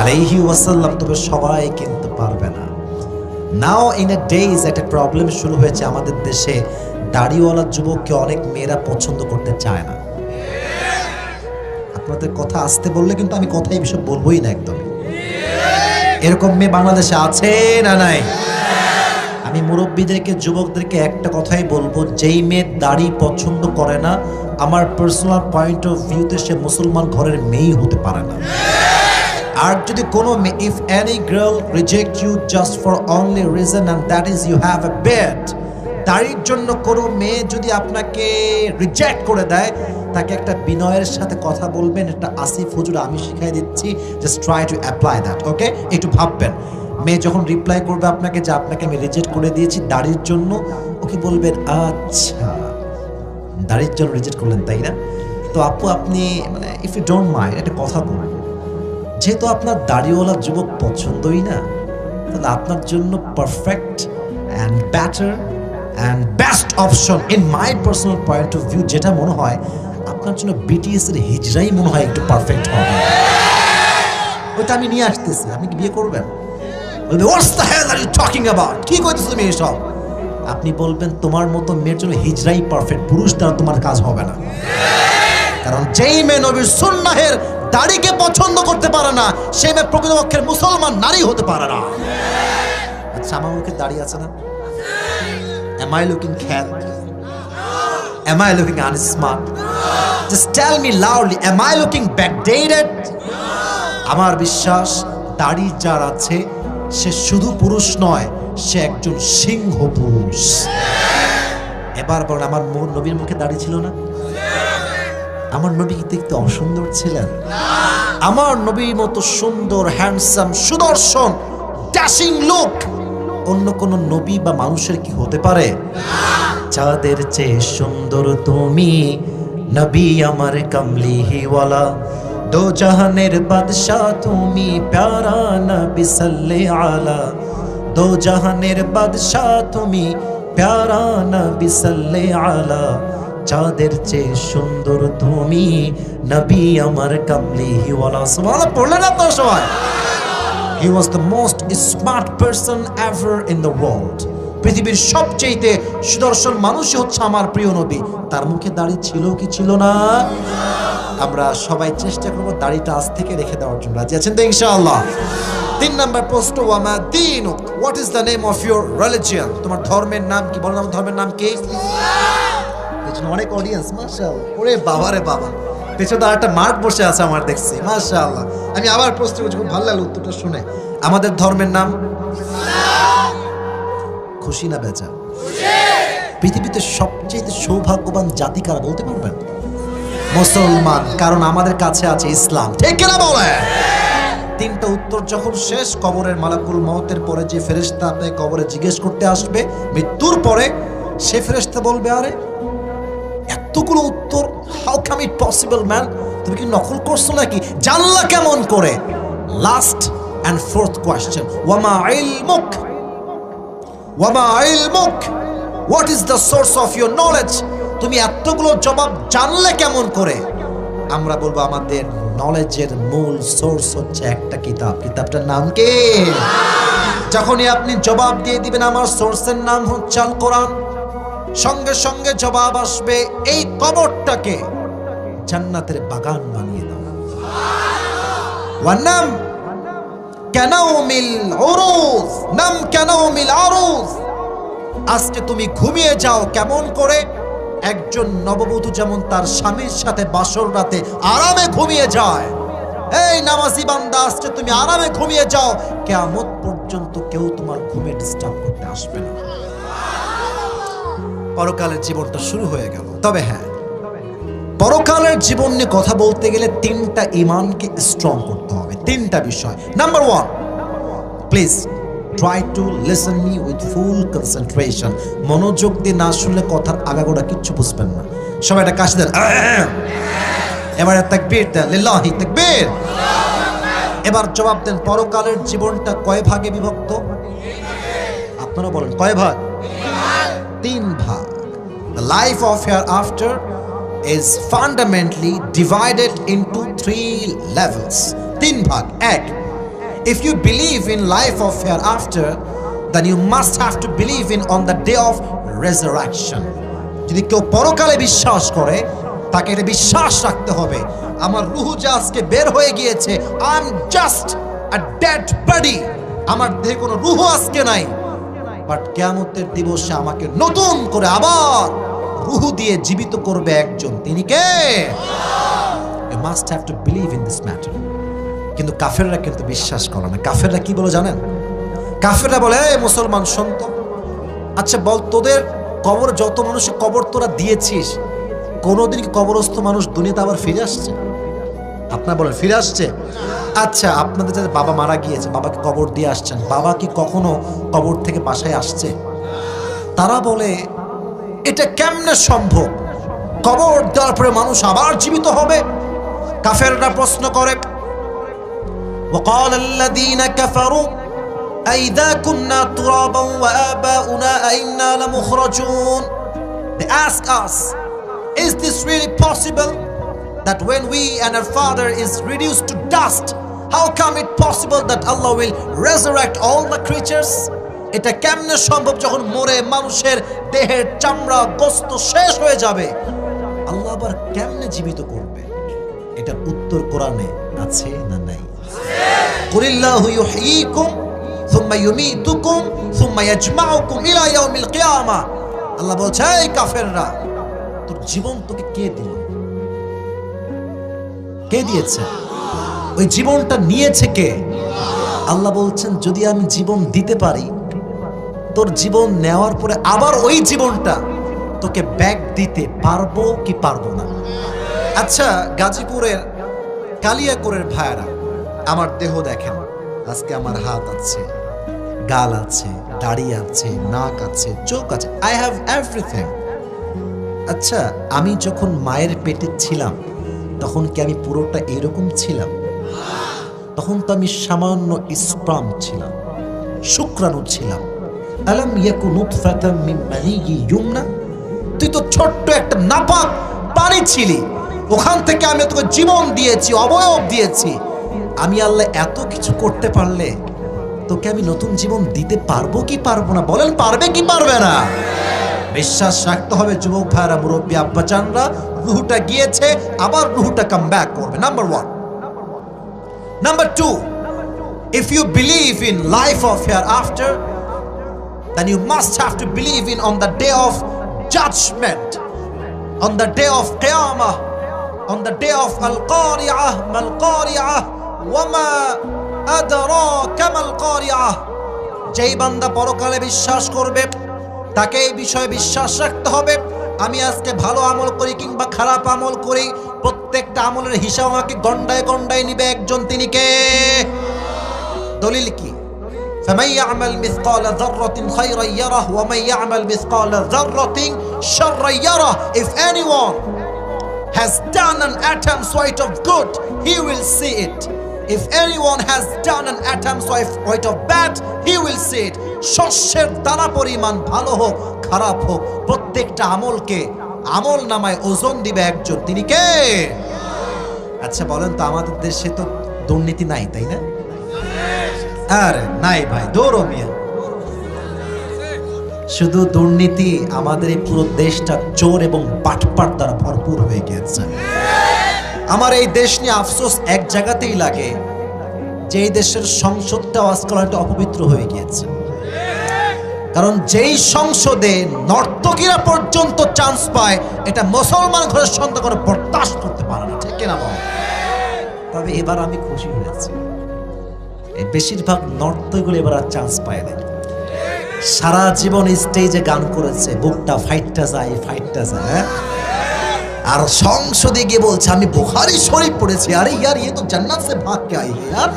আলাইহি ওয়াসাল্লাম। তবে সবাই কিন্তু পারবে না। নাও ইন এ ডেজ একটা প্রবলেম শুরু হয়েছে আমাদের দেশে, দাড়িওয়ালা যুবককে অনেক মেয়েরা পছন্দ করতে চায় না। আপনাদের কথা আসতে বললে কিন্তু আমি কথা এই বিষয়ে বলবোই না একদমই। এরকম মেয়ে বাংলাদেশে আছে না নাই? আমি মুরব্বীদেরকে, যুবকদেরকে একটা কথাই বলবো, যেই মেয়ে দাড়ি পছন্দ করে না, আমার পার্সোনাল পয়েন্ট অফ ভিউতে সে মুসলমান ঘরের মেয়েই হতে পারে না। আর যদি কোনো মেয়ে, if any girl reject you just for only reason and that is you have a beard, দাড়ির জন্য কোনো মেয়ে যদি আপনাকে রিজেক্ট করে দেয়, তাকে একটা বিনয়ের সাথে কথা বলবেন, এটা আসিফ হুজুর আমি শিখাই দিচ্ছি, just try to apply that, okay? একটু ভাববেন। মেয়ে যখন রিপ্লাই করবে আপনাকে যে আপনাকে আমি রিজেক্ট করে দিয়েছি দাড়ির জন্য, ওকে বলবেন আচ্ছা দাড়ির জন্য রিজেক্ট করলেন তাই না? তো আপু আপনি মানে ইফ ইউ ডোন্ট মাইন্ড একটা কথা বলবো, যেহেতু আপনার দাড়িওয়ালা যুবক পছন্দই না, তাহলে আপনার জন্য perfect and better and best option in my personal point of view যেটা মনে হয়, আপনার জন্য বিটিএস এর হিজরাই মনে হয় একটু পারফেক্ট হবে। ওইটা আমি নিয়ে আসতেছি, আপনি কি বিয়ে করবেন? বলবে what's the hell are you talking about, কি কইতেছো তুমি এসব? আপনি বলবেন তোমার মতো মেয়ের জন্য হিজরাই পারফেক্ট, পুরুষ দ্বারা তোমার কাজ হবে না। কারণ যেই মেয়ে নবীর সুন্নাহের দাড়িকে পছন্দ করতে পারে না, সেই মেয়ে প্রকৃতপক্ষের মুসলমান নারী হতে পারে না। আচ্ছা আমার মুখে দাড়ি আছে না? Am I looking cat? Am I looking unsmart? Just tell me loudly, am I looking backdated? আমার বিশ্বাস দাড়ি যার আছে সে শুধু পুরুষ নয়, সে একজন সিংহ পুরুষ। এবার বলেন, আমার নবীর মুখে দাড়ি ছিল না? আমার নবী কি দেখতে অসুন্দর ছিলেন? আমার নবীর মতো সুন্দর, হ্যান্ডসাম, সুদর্শন, ড্যাশিং লুক অন্য কোন নবী বা মানুষের কি হতে পারে? চাঁদের চেয়ে সুন্দর তুমি নবী আমার কামলিওয়ালা, দো জাহানের বাদশাহ তুমি প্যারা নবী সাল্লে আলা, দো জাহানের বাদশাহ তুমি প্যারা নবী সাল্লে আলা, চাঁদের চেয়ে সুন্দর তুমি নবী আমার কামলিওয়ালা। সুবহানাল্লাহ পড়লেন না তো সবাই? He was the most smart person ever in the world. পৃথিবীর সবচেয়ে সুদর্শন মানুষই হচ্ছে আমার প্রিয় নবী। তার মুখে দাড়ি ছিল কি ছিল না? আমরা সবাই চেষ্টা করব দাড়িটা আজ থেকে রেখে দেওয়ার জন্য। রাজি আছেন তো ইনশাআল্লাহ? 3 নাম্বার প্রশ্ন, ওয়ামা দীনুক, what is the name of your religion? তোমার ধর্মের নাম কি? বলো, আমার ধর্মের নাম কি? পেছনে অনেক অডিয়েন্স, মাশাআল্লাহ। ওরে বাবা রে বাবা, পেছনে আর একটা মাঠ বসে আছে আমার দেখছি, মাশাআল্লাহ। আমি আবার প্রশ্ন করছি, খুব ভালো লাগলো উত্তরটা শুনে। আমাদের ধর্মের নাম খুশি না বেজা? পৃথিবীতে সবচেয়ে সৌভাগ্যবান জাতি কারা বলতে পারবেন? মুসলমান, কারণ আমাদের কাছে আছে ইসলাম। ঠিক কিনা বলে? 3টা উত্তর যখন শেষ, কবরের মালাকুল মউতের পরে যে ফেরেশতা আপনাকে কবরে জিজ্ঞেস করতে আসবে মৃত্যুর পরে, সে ফেরেশতা বলবে, আরে এতগুলো উত্তর, how come it possible man? তুমি কি নকল করছো নাকি? জানলা কেমন করে? লাস্ট এন্ড 4th কোয়েশ্চেন, ওয়ামা ইলমুক, ওয়ামা ইলমুক, what is the source of your knowledge? তুমি এতগুলো জবাব জানলে কেমন করে? আমরা বলবো, আমাদের নলেজের মূল সোর্স হচ্ছে একটা কিতাব। কিতাবটার নাম কি? যখনই আপনি জবাব দিয়ে দিবেন আমার সোর্সের নাম হচ্ছে আল কোরআন, সঙ্গে সঙ্গে জবাব আসবে, এই কবরটাকে জান্নাতের বাগান বানিয়ে দাও। ওয়ান্নাম কানাউমিল উরুজ, নাম কানাউমিল আরুজ। আজকে তুমি ঘুমিয়ে যাও কেমন করে? একজন নববধূ যেমন তার স্বামীর সাথে বাসর রাতে আরামে ঘুমিয়ে যায়, এই নামাজি বান্দা আজকে তুমি আরামে ঘুমিয়ে যাও, কিয়ামত পর্যন্ত কেউ তোমার ঘুমে ডিস্টার্ব করতে আসবে না। পরকালের জীবনটা শুরু হয়ে গেল। তবে হ্যাঁ, পরকালের জীবন নিয়ে কথা বলতে গেলে 3টা ঈমানকে স্ট্রং করতে হবে। 3টা বিষয়। Number 1, please try to listen me with full concentration. মনোযোগ দিয়ে না শুনলে কথার আগাগোড়া কিচ্ছু বুঝবেন না। সবাই একটা কাশি দেন, এবার তাকবীর দেন, লিল্লাহি তাকবীর। এবার জবাব দেন, পরকালের জীবনটা কয় ভাগে বিভক্ত? আপনারা বলেন, কয় ভাগ? 3 ভাগ। The life of hereafter is fundamentally divided into 3 levels. 3 ভাগ। 1, if you believe in life of hereafter, then you must have to believe in on the day of resurrection. যদি কেউ পরকালে বিশ্বাস করে, তাকে এটা বিশ্বাস রাখতে হবে, আমার রূহ যে আজকে বের হয়ে গিয়েছে, I am just a dead body, আমার দেহে কোনো রূহ আজকে নাই, বাট কিয়ামতের দিবসে আমাকে নতুন করে আবার রূহ দিয়ে জীবিত করবে একজন। তিনি কে? You must have to believe in this matter. কিন্তু কাফেররা কিন্তু বিশ্বাস করে না। কাফেররা কি বলে জানেন? কাফেররা বলে, এই মুসলমান শোন তো, আচ্ছা বল, তোদের কবর যত মানুষের কবর তোরা দিয়েছিস, কোনোদিন কি কবরস্থ মানুষ দুনিয়াতে আবার ফিরে আসছে? আপনারা বলেন, ফিরে আসছে? আচ্ছা, আপনাদের যাদের বাবা মারা গিয়েছে, বাবাকে কবর দিয়ে আসছেন, বাবা কি কখনো কবর থেকে বাসায় আসছে? তারা বলে, এটা কেমনে সম্ভব? কবর দেওয়ার পরে মানুষ আবার জীবিত হবে? কাফেররা প্রশ্ন করে, وقال الذين كفروا أئذا كنا ترابا وآباؤنا أئنا لمخرجون. They ask us, is this really possible that when we and our father is reduced to dust, how come it possible that Allah will resurrect all the creatures? এটা কেমনে সম্ভব যখন মরে মানুষের দেহের চামড়া গোস্ত শেষ হয়ে যাবে, আল্লাহ আবার কেমনে জীবিত করবে? এটার উত্তর কোরআনে আছে না নাই? কুলিল্লাহু ইউহয়িকুম সুম্মা ইউমীতুকুম সুম্মা ইয়াজমাউকুম ইলা ইয়াউমিল কিয়ামা। আল্লাহ বলছে, এই কাফেররা, তোর জীবন তোকে কে দিল? কে দিয়েছে? ওই জীবনটা নিয়েছে কে? আল্লাহ বলছেন যদি আমি জীবন দিতে পারি, তোর জীবন নেওয়ার পরে আবার ওই জীবনটা তোকে ব্যাক দিতে পারবো কি পারবো না? আচ্ছা, গাজীপুরের কালিয়াকৈরের ভাইরা আমার দেহ দেখেন, আজকে আমার হাত আছে, গাল আছে, দাড়ি আছে, নাক আছে, চোখ আছে, আই হ্যাভ এভরিথিং। আচ্ছা, আমি যখন মায়ের পেটে ছিলাম তখন কি আমি পুরোটা এরকম ছিলাম? তখন তো আমি সামান্য স্পার্ম ছিলাম, শুক্রাণু ছিলাম। আলাম ইয়াকু নুতফাতাম মিন মানিয়্যিন ইউমনা, তুই তো ছোট্ট একটা নাপাক পানি ছিলি, ওখান থেকে আমি তোকে জীবন দিয়েছি, অবয়ব দিয়েছি। আমি আল্লাহ এত কিছু করতে পারলে তোকে আমি নতুন জীবন দিতে পারবো কি পারবো না? বলেন পারবে কি পারবে না? বিশ্বাস রাখতে হবে যুবক ভাইরা, মুরব্বী আব্বাজানরা, রুহটা গিয়েছে, আবার রুহটা কাম ব্যাক করবে। Number 1। Number 2, if you believe in life of hereafter, then you must have to believe in on the day of judgment, on the day of qiyamah, on the day of al-qari'ah, mal-qari'ah, wama adraka mal-qari'ah। যেই বান্দা পরকালে বিশ্বাস করবে তাকে এই বিষয়ে বিশ্বাস রাখতে হবে, আমি আজকে ভালো আমল করি কিংবা খারাপ আমল করি, প্রত্যেকটা আমলের হিসাব আমাকে গন্ডায় গন্ডায় নিবে একজন, তিনি কে? দলিল কি? فمن يعمل مثقال ذرة خيرا يره ومن يعمل مثقال ذرة شرا يره। If anyone has done an atom's weight of good, he will see it. If anyone has done an atom's weight of bad, he will see it. শস্যের দানা পরিমাণ ভালো হোক খারাপ হোক, প্রত্যেকটা আমলকে আমল নামায় ওজন দিবে একজন, তিনি কে? আচ্ছা বলেন তো, আমাদের দেশে তো দুর্নীতি নাই, তাই না? আরে নাই ভাই, দৌড়ো মিয়া। শুধু দুর্নীতি, আমাদের এই পুরো দেশটা চোর এবং বাটপাট দ্বারা ভরপুর হয়ে গিয়েছে। আমার এই দেশ নিয়ে আফসোস এক জায়গাতেই লাগে, যে এই দেশের সংসদটাও আজকাল একটা অপবিত্র হয়ে গিয়েছে। কারণ যেই সংসদে নর্তকীরা পর্যন্ত চান্স পায়, এটা মুসলমান ঘরের সন্তান করে বরদাস্ত করতে পারে না, ঠিক কিনা বল? তবে এবার আমি খুশি হয়েছি, এই বেশিরভাগ নর্তকীগুলো এবার আর চান্স পায় না। সারা জীবন স্টেজে গান করেছে, বুকটা ফাইটটা যায় ফাইটটা যায়, আর সংসদে গিয়ে বলছে আমি বুখারী শরীফ পড়েছি। আরে ইয়ার, ये तो जन्नत से भाग के आई है यार।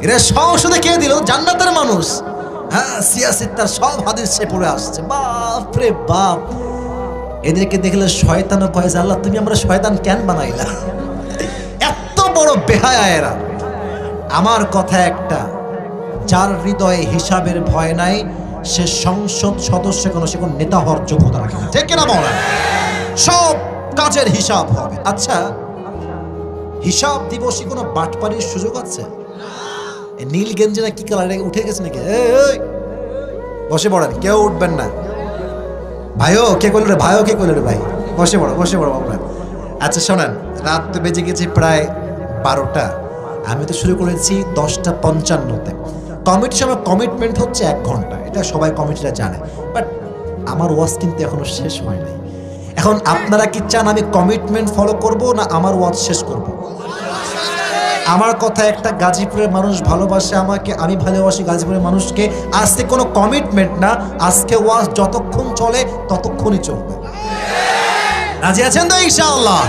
এরা সংসদে কে দিল? জান্নাতের মানুষ। হ্যাঁ, সিয়াসিত্তার সব হাদিস সে পড়ে আসছে। বাপ রে বাপ, এদেরকে দেখলে শয়তানও কয় যে আল্লাহ তুমি আমরা শয়তান কেন বানাইলা? এত বড় বেহায়া এরা। আমার কথা একটা, যার হৃদয়ে হিসাবের ভয় নাই, সে সংসদ সদস্য কোনো, সে কোনো নেতা হওয়ার যোগ্যতা রাখে না, ঠিক কিনা বলেন? সব কাজের হিসাব হবে। আচ্ছা, হিসাব দিবসে কোনো বাটপারির সুযোগ আছে? নীল গেঞ্জি না কি কালার উঠে গেছে নাকি? বসে পড়েন, কেউ উঠবেন না। ভাইও কে করলো রে? ভাইও কে করলো রে? ভাই বসে পড়ো, বসে পড়ো বাবা। আচ্ছা শোনেন, রাত তো বেজে গেছে প্রায় 12টা। আমি তো শুরু করেছি 10:55-তে। কমিটির সময় কমিটমেন্ট হচ্ছে 1 ঘন্টা, এটা সবাই কমিটিরা জানে। বাট আমার ওয়াজ কিন্তু এখনো শেষ হয় নাই। এখন আপনারা কি চান আমি কমিটমেন্ট ফলো করব না আমার ওয়াজ শেষ করব? আমার কথা একটা, গাজীপুরের মানুষ ভালোবাসে আমাকে, আমি ভালোবাসি গাজীপুরের মানুষকে। আজকে কোনো কমিটমেন্ট না, আজকে ওয়াজ যতক্ষণ চলে ততক্ষণই চলবে। রাজি আছেন তো ইনশাআল্লাহ?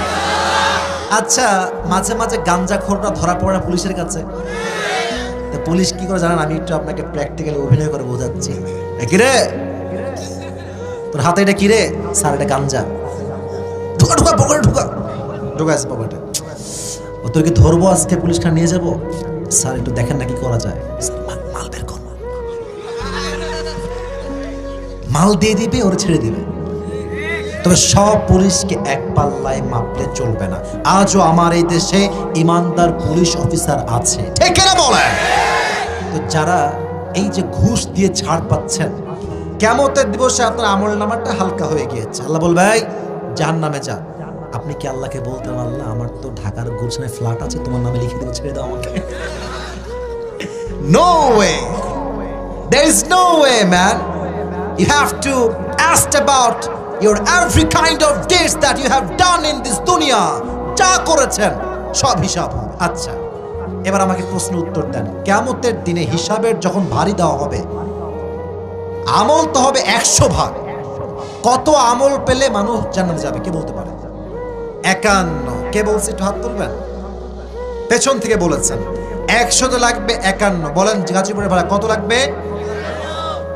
আচ্ছা, মাঝে মাঝে গাঞ্জাখোররা ধরা পড়ে না পুলিশের কাছে? তো পুলিশ কি করে জানেন? আমি একটু আপনাকে প্র্যাকটিক্যালি অভিনয় করে বোঝাচ্ছি। কি রে, তোর হাতে এটা কি রে? স্যার এটা গাঞ্জা। ঢুকা ঢুকা পকেটে ঢুকা, ঢুকা আছে পকেটে। ও তোকে ধরবো আজকে, পুলিশটা নিয়ে যাবো। স্যার একটু দেখেন না কি করা যায়। মাল বের কর, মাল দিয়ে দিবে, ওরা ছেড়ে দিবে। তবে সব পুলিশকে এক পাল্লায় মাপলে চলবে না। আজও আমার এই দেশে ইমানদার পুলিশ অফিসার আছে, ঠিক না বলে? তো যারা এই যে ঘুষ দিয়ে ছাড় পাচ্ছেন, কিয়ামতের দিবসে আপনার আমলনামাটা হালকা হয়ে গিয়েছে, আল্লাহ বলবে এই জাহান্নামে যা। আপনি কি আল্লাহকে বলতেন আল্লাহ আমার তো ঢাকার গুলশানে ফ্ল্যাট আছে, তোমার নামে লিখে দেবো, ছেড়ে দাও আমাকে? No way, there is no way man. You have to ask about your every kind of deeds that you have done in this dunya, যা করেছেন সব হিসাব হবে। আচ্ছা, এবার আমাকে প্রশ্ন উত্তর দেন, কিয়ামতের দিনে হিসাবের যখন ভারী দেওয়া হবে, আমল তো হবে 100 ভাগ। কত আমল পেলে মানুষ জান্নাতে যাবে কে বলতে পারে? 51। কে বলছে একটু হাত তুলবেন? পেছন থেকে বলেছেন 100 তো লাগবে 51। বলেন গাজীপুরের ভাড়া কত লাগবে?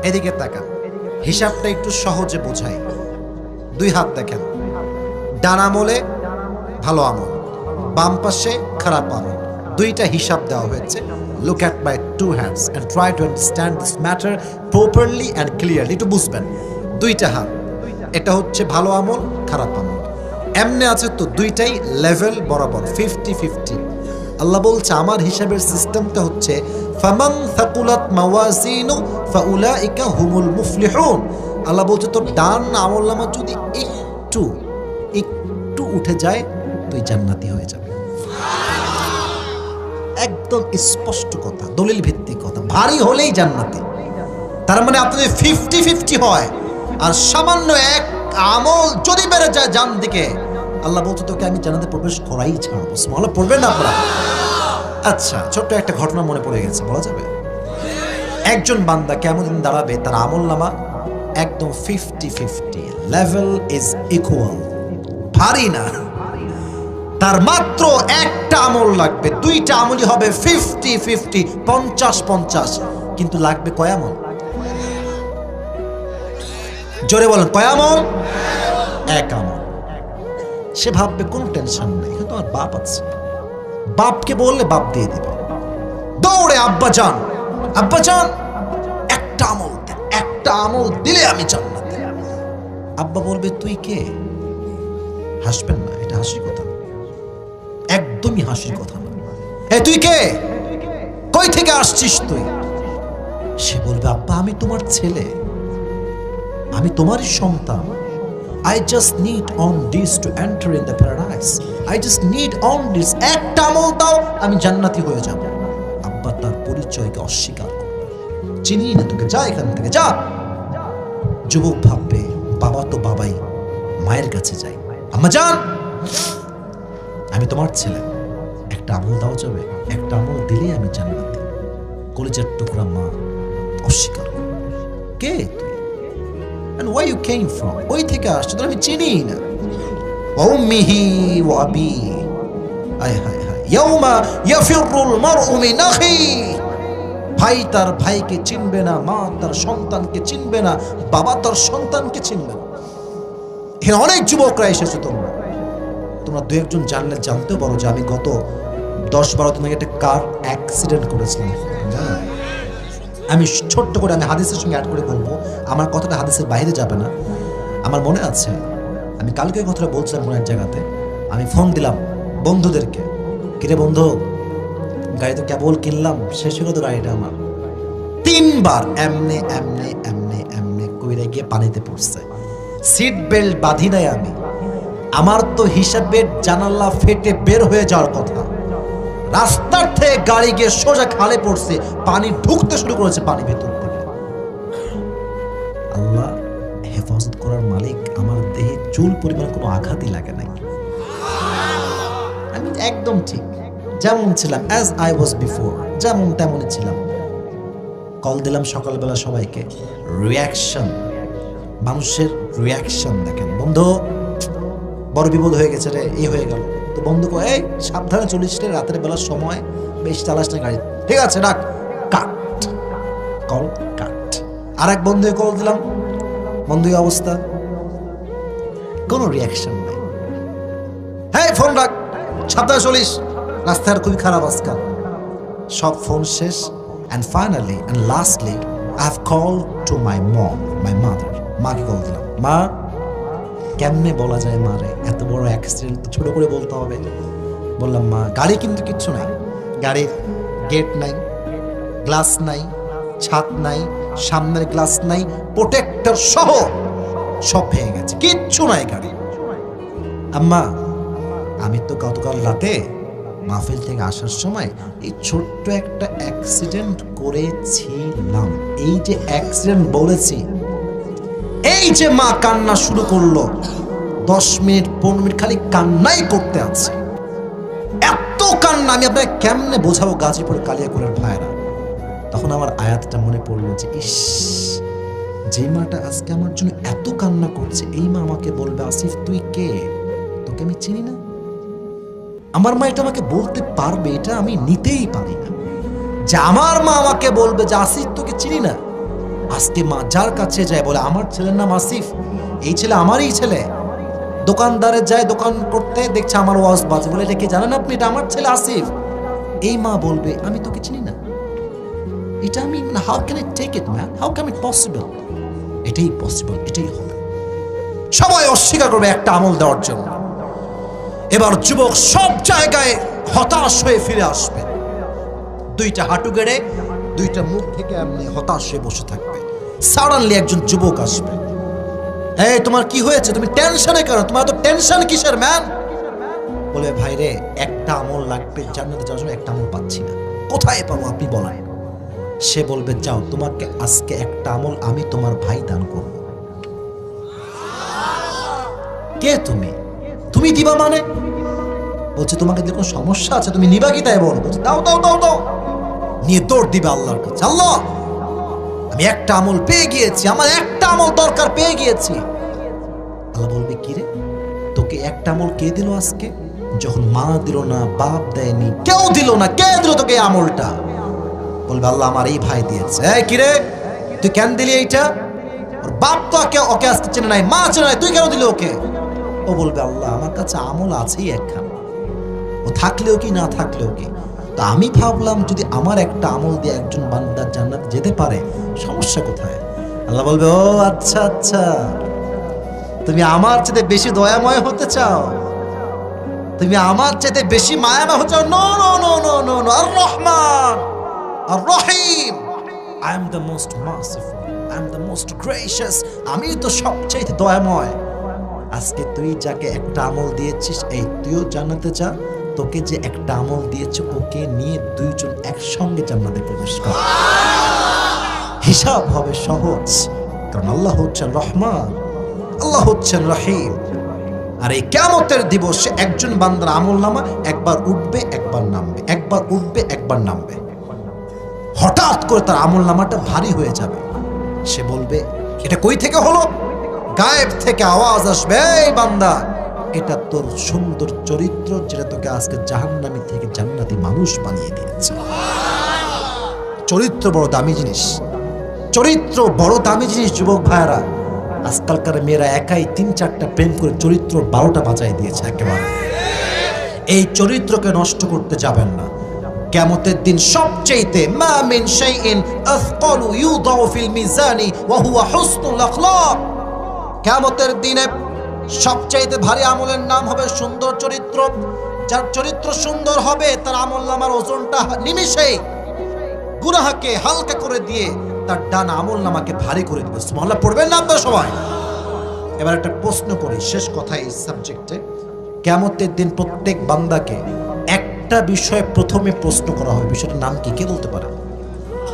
এদিকে তাকান, হিসাবটা একটু সহজে বোঝাই। 2 হাত দেখেন, ডান আমলে ভালো আমল, বাম পাশে খারাপ আমল, দুইটা হিসাব দেওয়া হয়েছে। Look at my 2 hands and try to understand this matter properly and clearly. একটু বুঝবেন, 2টা হাত, এটা হচ্ছে ভালো আমল, খারাপ আমল, এমনি আছে তো দুইটাই লেভেল বরাবর 50-50। আল্লাহ বলছে আমার হিসাবের সিস্টেমটা হচ্ছে ফামান থাকুলাত মাওয়াজিনু ফাউলাইকা হুমুল মুফলিহুন। আল্লাহ বলছে তোর ডান আমলনামা যদি একটু উঠে যায় তুই জান্নাতি হয়ে যাবে। একদম স্পষ্ট কথা, দলিল ভিত্তিক কথা। ভারী হলেই জান্নাতি, তার মানে আপনাদের 50-50 হয়। আর সামান্য এক আমল যদি বেড়ে যায় জান দিকে, আল্লাহ বলতো তোকে আমি জান্নাতে প্রবেশ করাই ছাড়বো। সুবহানাল্লাহ পড়বেন না আপনারা? আচ্ছা, ছোট্ট একটা ঘটনা মনে পড়ে গেছে, বলা যাবে? একজন বান্দা কেমন দিন দাঁড়াবে, তার আমল নামা একদম 50-50, লেভেল ইজ ইকুয়াল, ভারী না। তার মাত্র একটা আমল লাগবে, 2টা আমলই হবে 50-50, 50-50। কিন্তু লাগবে কয় আমল? জোরে বলেন, কয় আমল? 1 আমল। সে ভাববে কোনো টেনশন নেই, কিন্তু আমার বাপ আছে, বাপকে বললে বাপ দিয়ে দিবে। দৌড়ে আব্বা যান একটা আমল দেন, একটা আমল দিলে আমি জান্নাতে। আব্বা বলবে তুই কে? হাসবেন না, এটা হাসির কথা না, একদমই হাসির কথা না। এ তুই কে? কই থেকে আসছিস তুই? সে বলবে আব্বা আমি তোমার ছেলে, আমি তোমারই সন্তান। I just need on this to enter in the paradise. I just need on this, একটা আমল দাও আমি জান্নাতি হয়ে যাব। আব্বা তার পরিচয়কে অস্বীকার করবে, চিনি না তোকে, যা এখান থেকে যা। যুবক ভাববে বাবা তো বাবাই, মায়ের কাছে যাই। আম্মা জান আমি তোমার ছেলে, একটা আমল দাও যাবে, একটা আমল দিলেই আমি জান্নাতি। কলিজার টুকরা মা অস্বীকার করবে, কে তুই? And where you came from? ওই থেকে আসছে, তো আমি চিনি না। উম্মিহি ওয়া আবি, হায় হায় হায়, ইয়াউমা ইয়াফিরুল মারউ মিন আখি। ভাই তার ভাইকে চিনবে না, মা তার সন্তানকে চিনবে না, বাবা তার সন্তানকে চিনবে না। এখানে অনেক যুবকরা এসেছে, তোমরা 2-1 জানলে জানতেও পারো যে আমি গত 10-12 দিন আগে একটা কার অ্যাক্সিডেন্ট করেছিলাম। আমি ছোট্ট করে আমি হাদিসের সঙ্গে অ্যাড করে বলবো, আমার কথাটা হাদিসের বাইরে যাবে না। আমার মনে আছে আমি কালকে কথাটা বলছিলাম কোনো এক জায়গাতে, আমি ফোন দিলাম বন্ধুদেরকে, কিরে বন্ধু গাড়ি তো কেবল কিনলাম, শেষ হলো তো গাড়িটা আমার। 3 বার এমনে এমনে এমনে এমনে কইরে গিয়ে পানিতে পড়ছে। সিট বেল্ট বাঁধি নাই আমি, আমার তো হিসাবের জানালা ফেটে বের হয়ে যাওয়ার কথা। রাস্তার থেকে গাড়ি গিয়ে সোজা খালে পড়ছে, পানি ঢুকতে শুরু করেছে পানি ভেতর থেকে। আল্লাহ হেফাজত করার মালিক, আমার দেহে চুল পরিমাণ কোনো আঘাতই লাগে নাই। আমি একদম ঠিক যেমন ছিলাম, অ্যাজ আই ওয়াজ বিফোর, যেমন তেমনই ছিলাম। কল দিলাম সকালবেলা সবাইকে, রিয়াকশন, মানুষের রিয়াকশন দেখেন, বন্ধু বড় বিপদ হয়ে গেছে রে, এই হয়ে গেল। তো বন্ধু কয় এই সাবধানে চলিস রে, রাতের বেলার সময় বেশ চালাস না গাড়ি, ঠিক আছে রাখ, কাট, কল কাট। আর এক বন্ধুকে কল দিলাম, বন্ধু অবস্থা, কোনো রিয়াকশন নাই। হ্যাঁ ফোন রাখ, সাবধানে চলিস, রাস্তার খুবই খারাপ আজকাল। সব ফোন শেষ। And finally and lastly I have called to my mom, my mother. মাকে কল দিলাম, মা কেমনে বলা যায় মারে, এত বড় অ্যাক্সিডেন্ট ছোট করে বলতে হবে। বললাম মা গাড়ি কিন্তু কিচ্ছু নাই, গাড়ির গেট নাই, গ্লাস নাই, ছাদ নাই, সামনের গ্লাস নাই, প্রোটেক্টর সহ সব ভেঙে গেছে, কিচ্ছু নাই গাড়ি। আম্মা আমি তো গতকাল রাতে মাহফিল থেকে আসার সময় এই ছোট্ট একটা অ্যাক্সিডেন্ট করেছিলাম। এই যে অ্যাক্সিডেন্ট বলেছি, এই যে মা কান্না শুরু করলো, 10 মিনিট 15 মিনিট খালি কান্নাই করতে আছে, এত কান্না। আমি আপনাকে কেমনে বোঝাবো গাজীপুর কালিয়াকৈরের ভাইরা। তখন আমার আয়াতটা মনে পড়লো যে ইস, যে মাটা আজকে আমার জন্য এত কান্না করছে, এই মা আমাকে বলবে আসিফ তুই কে, তোকে আমি চিনি না। আমার মা এটা আমাকে বলতে পারবে, এটা আমি নিতেই পারি না যে আমার মা আমাকে বলবে যে আসিফ তোকে চিনি না। আজকে মা যার কাছে যায় বলে আমার ছেলের নাম আসিফ, এই ছেলে আমারই ছেলে। দোকানদারে যায় দোকান করতে, দেখছে আমার ওয়াজ বাজে, বলে এটা কি জানেন আপনি, এটা আমার ছেলে আসিফ। এই মা বলবে আমি তোকে চিনি না। এটা আমি, how can I take it man, how can it possible? এটাই পসিবল, এটাই হবে। সবাই অস্বীকার করবে একটা আমল দেওয়ার জন্য। এবার যুবক সব জায়গায় হতাশ হয়ে ফিরে আসবে, দুইটা হাঁটু গেড়ে দুইটা মুখ থেকে এমনি হতাশ হয়ে বসে থাকবে। সাডেনলি একজন যুবক আসবে, এই তোমার কি হয়েছে, তুমি টেনশনে কেন, তোমার তো টেনশন কিসের ম্যান? বলে ভাই রে, একটা আমল লাগবে জান্নাতে যাওয়ার জন্য, একটা আমল পাচ্ছি না, কোথায় পাবো আপনি বলেন। সে বলবে যাও, তোমাকে আজকে একটা আমল আমি তোমার ভাই দান করব। কে তুমি? তুমি দিবা মানে? বলছে তোমাকে যদি কোনো সমস্যা আছে তুমি নিবা কি, তাই বলো। বলছে দাও দাও দাও দাও, নিয়ে দৌড় দিবে আল্লাহর কাছে। আল্লাহ, আমি একটা আমল পেয়ে গিয়েছি, আমার একটা আমল দরকার, পেয়ে গিয়েছি। আল্লাহ বলবে কি রে, তোকে একটা আমল কে দিল আজকে, যখন মা দিল না, বাপ দেয়নি, কেউ দিল না, কে দিল তোকে এই আমলটা? বলবে আল্লাহ আমার এই ভাই দিয়েছে। এই কি রে, তুই কেন দিলি এইটা? ওর বাপ তো ওকে আজকে চেনে নাই, মা চেনে নাই, তুই কেন দিলি ওকে? ও বলবে আল্লাহ আমার কাছে আমল আছেই একখান, ও থাকলেও কি না থাকলেও কি, তো আমি ভাবলাম যদি আমার একটা আমল দিয়ে একজন বান্দা জান্নাত যেতে পারে, সমস্যা কোথায়? আল্লাহ বলবে ও আচ্ছা আচ্ছা, তুমি আমার চেয়ে বেশি দয়াময় হতে চাও, তুমি আমার চেয়ে বেশি মায়াময় হতে চাও? No no no no no no, আর রহমান আর রহিম, I am the most merciful, I am the most gracious, আমি তো সবচেয়ে দয়াময়। আজকে তুই যাকে একটা আমল দিয়েছিস, এই তুইও জান্নাতে যা, তোকে যে একটা আমল দিয়েছে ওকে নিয়ে দুইজন একসঙ্গে জান্নাতে প্রবেশ কর। হিসাব হবে সহজ, কারণ আল্লাহ হচ্ছেন রহমান, আল্লাহ হচ্ছেন রহিম। আর এই কিয়ামতের দিবসে একজন বান্দার আমলনামা একবার উঠবে একবার নামবে, একবার উঠবে একবার নামবে। হঠাৎ করে তার আমলনামাটা ভারী হয়ে যাবে, সে বলবে এটা কই থেকে হলো? গায়েব থেকে আওয়াজ আসবে, এই বান্দা, এটা তোর সুন্দর চরিত্র, যেটা তোকে আজকে জাহান্নামী থেকে জান্নাতি মানুষ বানিয়ে দিয়েছে। চরিত্র বড় দামি জিনিস, চরিত্র বড় দামি জিনিস। যুবক ভাইরা, আজকালকার মেয়েরা একাই 3-4টা প্রেম করে চরিত্র 12টা বাঁচাই দিয়েছে একেবারে। এই চরিত্রকে নষ্ট করতে যাবেন না। কিয়ামতের দিন সবচেয়ে মা মিন শাইইন আথকালু ইউদাউ ফিল মিজানি ওয়া হুয়া হুসনুল আখলাক। কিয়ামতের দিনে সবচেয়ে ভারী আমলের নাম হবে সুন্দর চরিত্র। যার চরিত্র সুন্দর হবে তার আমলনামার ওজনটা নিমিষেই গুনাহকে হালকা করে দিয়ে তার ডান আমলনামাকে ভারী করে দিবে। সুবহানাল্লাহ পড়বেন না আপনারা সবাই? এবার একটা প্রশ্ন করি, শেষ কথা এই সাবজেক্টে। কিয়ামতের দিন প্রত্যেক বান্দাকে একটা বিষয়ে প্রথমে প্রশ্ন করা হবে, বিষয়টার নাম কি? কে বলতে পারে?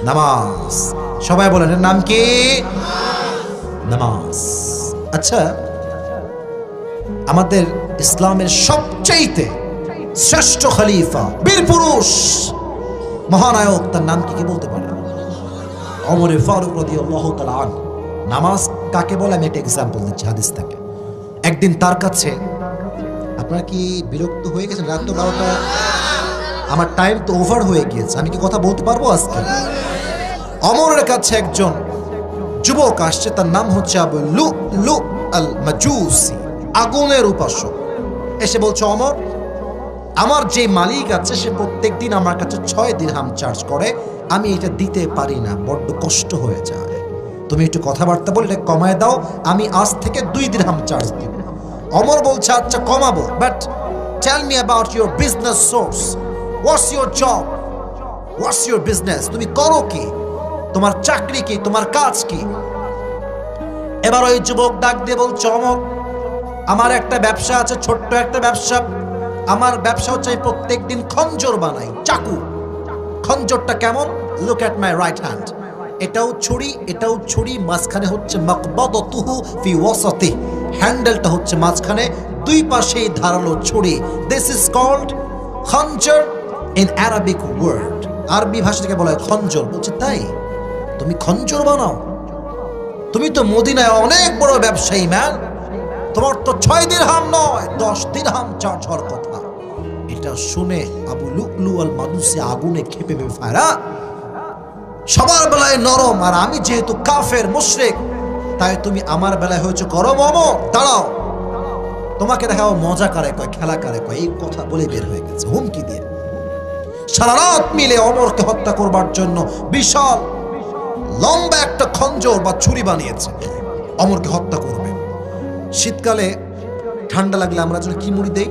নামাজ। সবাই বলেন এর নাম কি? নামাজ। আচ্ছা, আমাদের ইসলামের সবচেয়ে শ্রেষ্ঠ খলিফা, বীর পুরুষ, মহানায়ক, তার নাম কি? কে বলতে পারে? ওমর ফারুক রাদিয়াল্লাহু তাআলা আনহু। নামাজ কাকে বলে আমি একটা এক্সাম্পল দিচ্ছি হাদিস থেকে। একদিন তার কাছে, আপনারা কি বিরক্ত হয়ে গেছেন? রাত তো 12টা, আমার টাইম তো ওভার হয়ে গিয়েছে, আমি কি কথা বলতে পারবো আজকে? ওমরের কাছে একজন যুবক আসছে, তার নাম হচ্ছে আবু লুলু আল মাজুসি, আগুনের উপাসক। এসে বলছে ওমর, আমার যে মালিক আছে সে প্রত্যেকদিন আমার কাছে 6 দিরহাম চার্জ করে, আমি এটা দিতে পারি না, বড্ড কষ্ট হয়ে যায়, তুমি একটু কথাবার্তা বলে এটা কমায় দাও, আমি আজ থেকে 2 দিরহাম চার্জ দিব। ওমর বলছে আচ্ছা কমাবো, but tell me about your business source, what's your job, what's your business, তুমি করো কি, তোমার চাকরি কি, তোমার কাজ কি? এবার ওই যুবক ডাক দিয়ে বলছে ওমর, আমার একটা ব্যবসা আছে, ছোট্ট একটা ব্যবসা। আমার ব্যবসা হচ্ছে আমি প্রত্যেকদিন খঞ্জর বানাই, চাকু। খঞ্জরটা কেমন? Look at my right hand, এটাও ছুরি, মাঝখানে হচ্ছে মাকবাদাতুহু ফি ওয়াসাতি, হ্যান্ডেলটা হচ্ছে মাঝখানে, দুই পাশেই ধারালো ছুরি। দিস ইজ কল্ড খঞ্জর ইন অ্যারাবিক ওয়ার্ড। আরবি ভাষাটাকে বলা হয় খঞ্জর। বলছে তাই তুমি খঞ্জর বানাও? তুমি তো মদিনায় অনেক বড় ব্যবসায়ী ম্যান, তোমার তো 6 দিরহাম নয় 10 দিরহাম চার্জ হওয়ার কথা। এটা শুনে আবু লু'লু আল মাজুসি আগুনে ক্ষেপে ফায়রা। সবার বেলায় নরম, আর আমি যেহেতু কাফের মুশরিক, তাই তুমি আমার বেলায় হয়েছে গরম। অমর দাঁড়াও, তোমাকে দেখাও মজা কারে কয়, খেলা কারে কয়। এই কথা বলে বের হয়ে গেছে হুমকি দিয়ে। সারা রাত মিলে অমরকে হত্যা করবার জন্য বিশাল লম্বা একটা খঞ্জর বা ছুরি বানিয়েছে, অমরকে হত্যা করবে। শীতকালে ঠান্ডা লাগলে আমরা যেন কি মুড়ি দেই,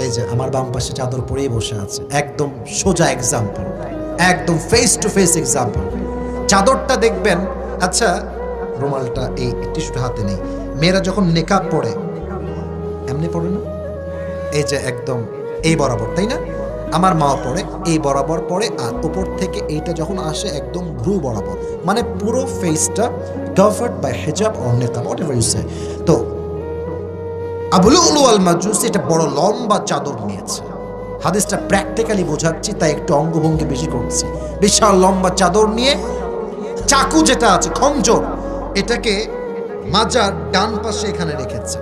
এই যে আমার বাম পাশে চাদর পরেই বসে আছে, একদম সোজা এক্সাম্পল, একদম ফেস টু ফেস এক্সাম্পল। চাদরটা দেখবেন, আচ্ছা রুমালটা এই টিস্যুটা হাতে নেই, মেয়েরা যখন নেকাব পরে এমনি পড়ে না, এই যে একদম এই বরাবর, তাই না? আমার মা পড়ে এই বরাবর পড়ে, আর উপর থেকে এইটা যখন আসে একদম ভ্রু বরাবর, মানে পুরো ফেসটা কভার্ড বাই হিজাব অর নিকাব, হোয়াটএভার ইউ সে। তো আবু লু'লু আল মাজুসি এটা বড় লম্বা চাদর নিয়েছে। হাদিসটা প্র্যাকটিক্যালি বোঝাচ্ছি, তাই একটু অঙ্গভঙ্গি বেশি করছি। বিশাল লম্বা চাদর নিয়ে চাকু যেটা আছে খঞ্জর, এটাকে মাজার ডান পাশে এখানে রেখেছে।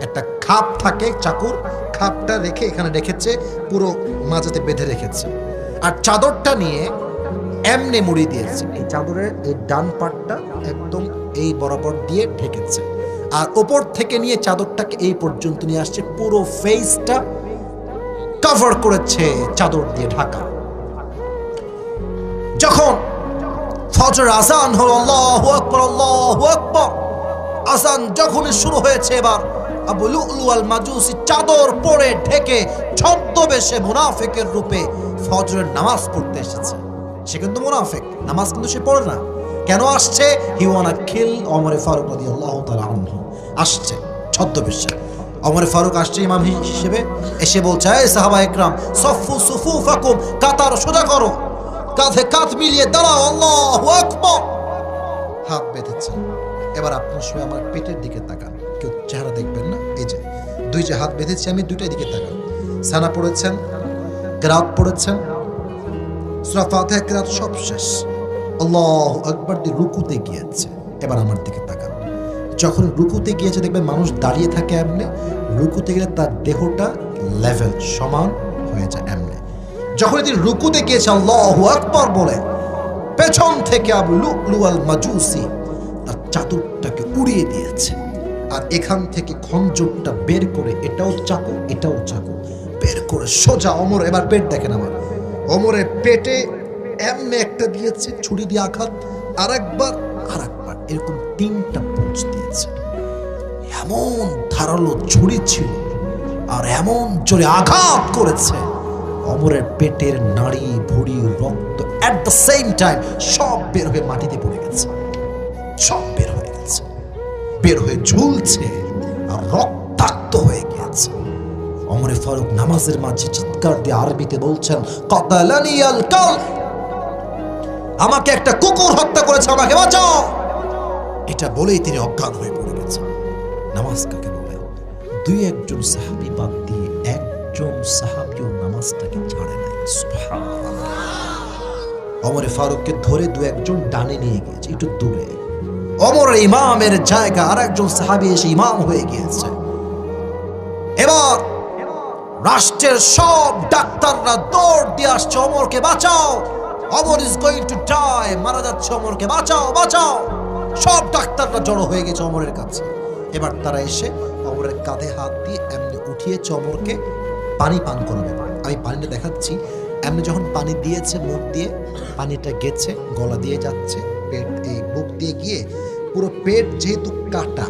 একটা খাপ থাকে, চাকুর খাপটা রেখে এখানে রেখেছে, পুরো মাজাতে বেঁধে রেখেছে। আর চাদরটা নিয়ে এমনে মুড়ি দিয়েছে, এই চাদরের এই ডান পাটটা একদম এই বরাবর দিয়ে ঢেকেছে, আর ওপর থেকে নিয়ে চাদরটাকে এই পর্যন্ত নিয়ে আসছে, পুরো ফেসটা কভার করেছে চাদর দিয়ে ঢাকা। যখন ফজর আজান হলো, আল্লাহু আকবার আল্লাহু আকবার, আজান যখনই শুরু হয়েছে, এবার আবু লু'লু আল মাজুসি চাদর পরে ঢেকে ছদ্মবেশে মুনাফিকের রূপে ফজরের নামাজ পড়তে এসেছে। সে কিন্তু মুনাফিক, নামাজ কিন্তু সে পড়ে না। কেন আসছে? হি ওয়ানা কিল ওমর ফারুক রাদিয়াল্লাহু তাআলা আনহু। আসছে ছদ্মবেশে। ওমর ফারুক আসছে ইমাম হিসেবে, এসে বলছে, এই সাহাবা একরাম সফু সুফুফাকুম, কাতার সোজা করো, কাঁধে কাঁধ মিলিয়ে দাঁড়াও, আল্লাহু আকবার। হাত বেঁধেছে। এবার আপনার সবাই আমার পেটের দিকে তাকান, কেউ চেহারা দেখবেন না। এই যে দুই যে হাত বেঁধেছি আমি, দুইটাই দিকে তাকান। সানা পড়েছেন, কেরাত পড়েছেন, সূরা ফাতিহা কেরাত সব শেষ, আল্লাহু আকবার দিয়ে রুকুতে গিয়েছে। এবার আমার দিকে তাকান। যখন রুকুতে গিয়েছে দেখবেন মানুষ দাঁড়িয়ে থাকে এমনি, রুকুতে গেলে তার দেহটা লেভেল সমান হয়ে যায় এমনি। যখন তিনি রুকুতে গিয়েছে আল্লাহু আকবার বলে, পেছন থেকে আবু লু'লু আল মাজুসি তার চাদরটাকে উড়িয়ে দিয়েছে, আর এখান থেকে খঞ্জরটা বের করে, এটাও চাকু এটাও চাকু, বের করে সোজা ওমর, এবার পেট দেখেন আমার, ওমরের পেটে এমনি একটা দিয়েছে ছুরি দিয়ে আঘাত, আরেকবার, এরকম 3টা পুঁজ দিয়েছে। এমন ধারালো ছুরি ছিল, আর এমন জোরে আঘাত করেছে, ওমরের পেটের নাড়ি ভুঁড়ি রক্ত এট দ্য সেম টাইম সব বের হয়ে মাটিতে পড়ে গেছে, সব বের হয়ে গেছে, বের হয়ে ঝুলছে আর রক্তাক্ত হয়ে গিয়েছে। ওমর ফারুক নামাজের মাঝে চিৎকার দিয়ে আরবিতে বলছেন, কাতালানি আল কালব, আমাকে একটা কুকুর হত্যা করেছে, আমাকে বাঁচাও। এটা বলেই তিনি অজ্ঞান হয়ে পড়ে গেছেন। নামাজ কাকে বলে? 2-1 সাহাবী বাদ দিয়ে একজন সাহাবীও নামাজটাকে ছাড়ে নাই। সুবহানাল্লাহ। ওমর ফারুককে ধরে 2-1 ডানে নিয়ে গিয়েছে একটু দূরে। ওমরের ইমামের জায়গা আর একজন সাহাবী এসে ইমাম হয়ে গিয়েছে। এবার রাষ্ট্রের সব ডাক্তাররা দৌড় দিয়ে আসছে, ওমরকে বাঁচাও, Omar is going to die, মারা যাচ্ছে, ওমরকে বাঁচাও বাঁচাও। সব ডাক্তাররা জড়ো হয়ে গেছে ওমরের কাছে। এবার তারা এসে ওমরের কাঁধে হাত দিয়ে এমনি উঠিয়েছে, ওমরকে পানি পান করাবে। আমি পানিটা দেখাচ্ছি। এমনি যখন পানি দিয়েছে, মুখ দিয়ে পানিটা গেছে, গলা দিয়ে যাচ্ছে, পেট এই বুক দিয়ে গিয়ে পুরো পেট যেহেতু কাটা,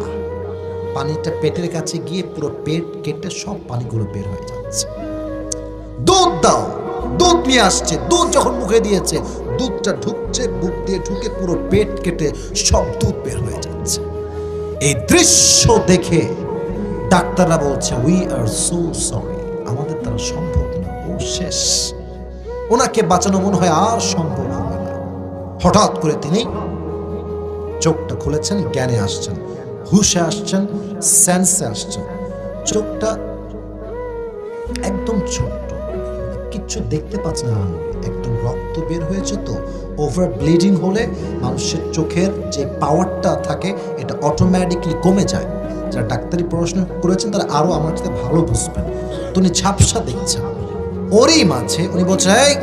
পানিটা পেটের কাছে গিয়ে পুরো পেট কেটে সব পানিগুলো বের হয়ে যাচ্ছে। দুধ দাও, দুধ নিয়ে আসছে। দুধ যখন মুখে দিয়েছে, দুধটা ঢুকছে, বুক দিয়ে ঢুকে পুরো পেট কেটে সব দুধ বের হয়ে যাচ্ছে। এই দৃশ্য দেখে ডাক্তাররা বলছে, উই আর সো সরি, আমাদের দ্বারা সম্ভব না, ও শেষ, ওনাকে বাঁচানো মনে হয় আর সম্ভব হবে না। হঠাৎ করে তিনি চোখটা খুলেছেন, জ্ঞানে আসছেন, হুশে আসছেন, সেন্সে আসছেন। চোখটা একদম ছোট্ট, কিচ্ছু দেখতে পাচ্ছে না, একদম রক্ত বের হয়েছে। তো ওভার ব্লিডিং হলে মানুষের চোখের যে পাওয়ারটা থাকে এটা অটোমেটিকলি কমে যায়। যারা ডাক্তারি পড়াশোনা করেছেন তারা আরো আমার সাথে ভালো বুঝবেন। তো উনি ঝাপসা দেখছেন, ওরই মাঝে উনি বলছেন, এই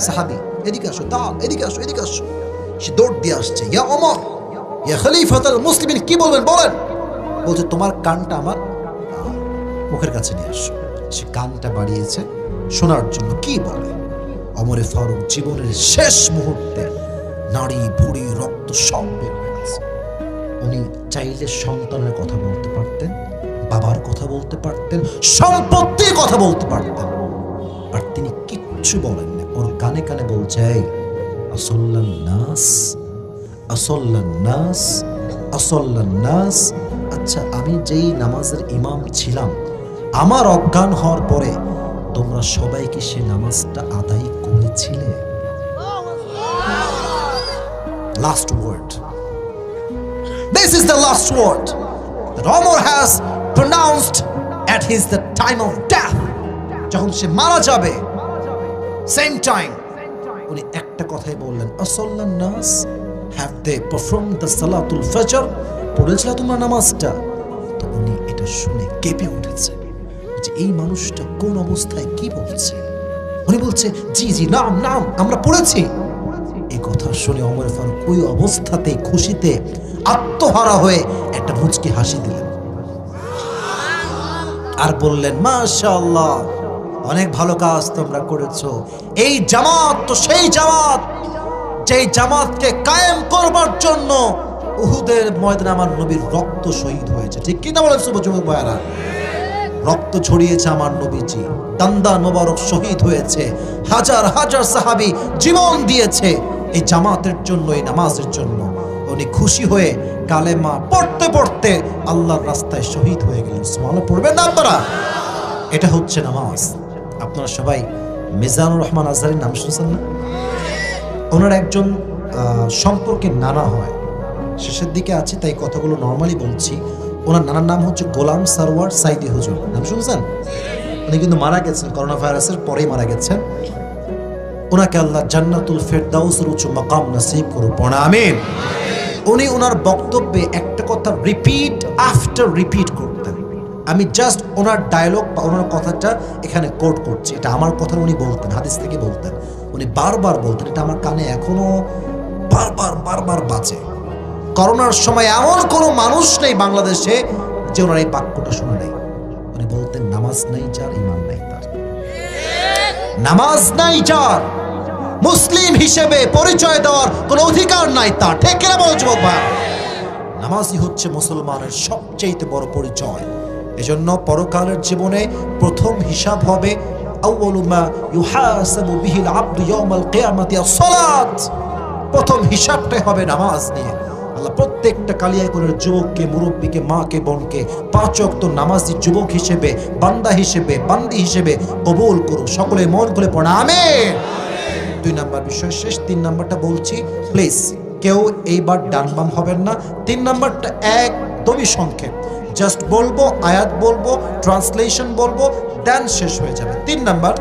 সাহাবী এদিকে আসো, দাঁড়, এদিকে আসো, এদিকে আসো। সে দৌড় দিয়ে আসছে, ইয়া ওমর, ইয়া খলিফাতুল মুসলিমিন, কি বলবেন বলেন। বলছে তোমার কানটা আমার মুখের কাছে নিয়ে আসো। সে কানটা বাড়িয়েছে শোনার জন্য কি বলে। ওমরে ফারুক জীবনের শেষ মুহূর্তে নাড়ি ভুড়ি রক্ত সব বের হয়ে গেছে। উনি চাইলে সন্তানের কথা বলতে পারতেন, বাবার কথা বলতে পারতেন, সম্পত্তির কথা বলতে পারতেন, আর তিনি কিচ্ছু বলেন না। ওর কানে কানে বলছে, আসল্লান নাস, আসল্লান নাস, আসল্লান নাস। আচ্ছা, আমি যেই নামাজের ইমাম ছিলাম, আমার অজ্ঞান হওয়ার পরে তোমরা সবাই কি সে নামাজটা আদায় করেছিলে? Last word, this is the last word that Umar has pronounced at the time of death. যখন সে মারা যাবে, same time উনি একটা কথাই বললেন, আসল্লান নাস, have they performed the salatul fajr? পড়েছিল তোমরা নামাজটা? তো উনি এটা শুনে কেঁপে উঠেছে যে এই মানুষটা কোন অবস্থায় কি বলছে। উনি বলছে, জি জি, নাম নাম, আমরা পড়েছি। এই কথা শুনে ওমর ফারুক ওই অবস্থাতে খুশিতে আত্মহারা হয়ে একটা মুচকি হাসি দিলেন আর বললেন, মাশাআল্লাহ, অনেক ভালো কাজ তোমরা করেছো। এই জামাত তো সেই জামাত যেই জামাতকে কায়েম করবার জন্য উহুদের ময়দানে আমার নবীর রক্ত শহীদ হয়েছে। ঠিক কি না বলেন যুবক ভাইরা? রক্ত ছড়িয়েছে আমার নবীজি, দান্দান মোবারক শহীদ হয়েছে, হাজার হাজার সাহাবী জীবন দিয়েছে এই জামাতের জন্য, এই নামাজের জন্য। উনি খুশি হয়ে কালেমা পড়তে পড়তে আল্লাহর রাস্তায় শহীদ হয়ে গেলেন। সুবহানাল্লাহ পড়বেন না আপনারা? এটা হচ্ছে নামাজ। আপনারা সবাই মিজানুর রহমান আজহারীর নাম শুনছেন না? ওনার একজন সম্পর্কে নানা হয়, শেষের দিকে আছে তাই কথাগুলো নর্মালি বলছি। ওনার নানার নাম হচ্ছে গোলাম সারওয়ার সাইদি হুজুর, নাম শুনছেন? উনি কিন্তু মারা গেছেন, করোনা ভাইরাসের পরেই মারা গেছেন। ওনাকে আল্লাহ জান্নাতুল ফেরদাউসের উঁচু মাকাম নসিব করুক, পড়া আমিন। উনি ওনার বক্তব্যে একটা কথা রিপিট আফটার রিপিট করতেন। আমি জাস্ট ওনার ডায়লগ বা ওনার কথাটা এখানে কোট করছি, এটা আমার কথা উনি বলতেন, হাদিস থেকে বলতেন। উনি বারবার বলতেন, এটা আমার কানে এখনো বারবার বারবার বাজে। করোনার সময় এমন কোনো মানুষ নেই বাংলাদেশে যে ওনার এই বাক্যটা শুনে নেই। উনি বলতেন, নামাজ নাই যার, ঈমান নাই তার। নামাজ নাই যার, মুসলিম হিসেবে পরিচয় দেওয়ার কোনো অধিকার নাই তার। ঠিক কিনা বলো যুবক ভাই? নামাজই হচ্ছে মুসলমানের সবচেয়ে বড় পরিচয়। এজন্য পরকালের জীবনে প্রথম হিসাব হবে, আউয়ালু মা ইউহাসাবু বিহিল আবদু ইয়াউমাল কিয়ামাতি আস-সালাত। প্রথম হিসাবটাই হবে নামাজ নিয়ে। আল্লাহ প্রত্যেকটা কালিয়াকৈরের যুবককে, মুরব্বীকে, মাকে, বোনকে 5 ওয়াক্ত নামাজি যুবক হিসেবে, বান্দা হিসেবে, বান্দি হিসেবে কবুল করুক। সকলে মন খুলে পড়া আমিন। 2 নাম্বার বিষয় শেষ, 3 নাম্বারটা বলছি, প্লিজ কেউ এইবার ডান বাম হবেন না। 3 নাম্বারটা একদমই সংক্ষেপ, জাস্ট বলবো, আয়াত বলবো, ট্রান্সলেশন বলবো, দেন শেষ হয়ে যাবে। 3 number,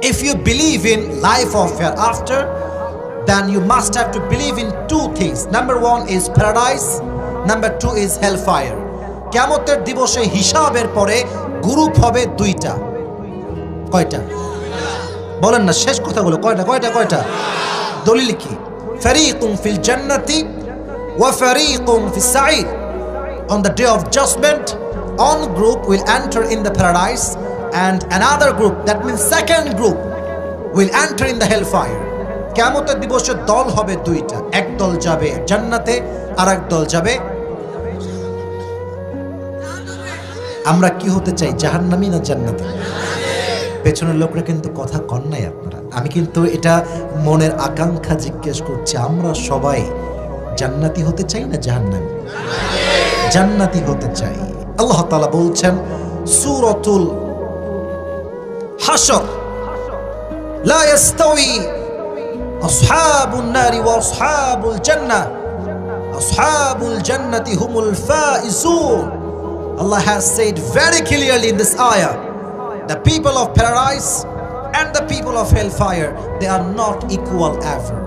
if you believe in life of hereafter, then you must have to believe in 2 things. Number 1 is paradise, number 2 is hellfire. কিয়ামতের দিবসে হিসাবের পরে গ্রুপ হবে 2টা। কয়টা বলেন না, শেষ কথাগুলো কয়টা কয়টা কয়টা? দলিল কি? ফারিকুম ফিল জান্নাতি ওয়া ফারিকুম ফিস সাঈর। On the day of judgment, one group will enter in the paradise and another group, that means second group, will enter in the hellfire. কিয়ামতের দিবসে দল হবে 2টা, এক দল যাবে জান্নাতে আর এক দল যাবে। আমরা কি হতে চাই, জাহান্নামী না জান্নাতি? পেছনের লোকরা কিন্তু কথা কন নাই আপনারা, আমি কিন্তু এটা মনের আকাঙ্ক্ষা জিজ্ঞেস করছি। আমরা সবাই জান্নাতি হতে চাই না জাহান্নামী? জান্নাতি হতে চাই। আল্লাহ তাআলা বলছেন সূরাতুল হাশর, লা ইয়াস্তাওয়ি আসহাবুন নারি ওয়া আসহাবুল জান্নাহ, আসহাবুল জান্নাতি হুমুল Faizun. Allah has said very clearly in this ayah, the people of paradise and the people of hellfire, they are not equal ever.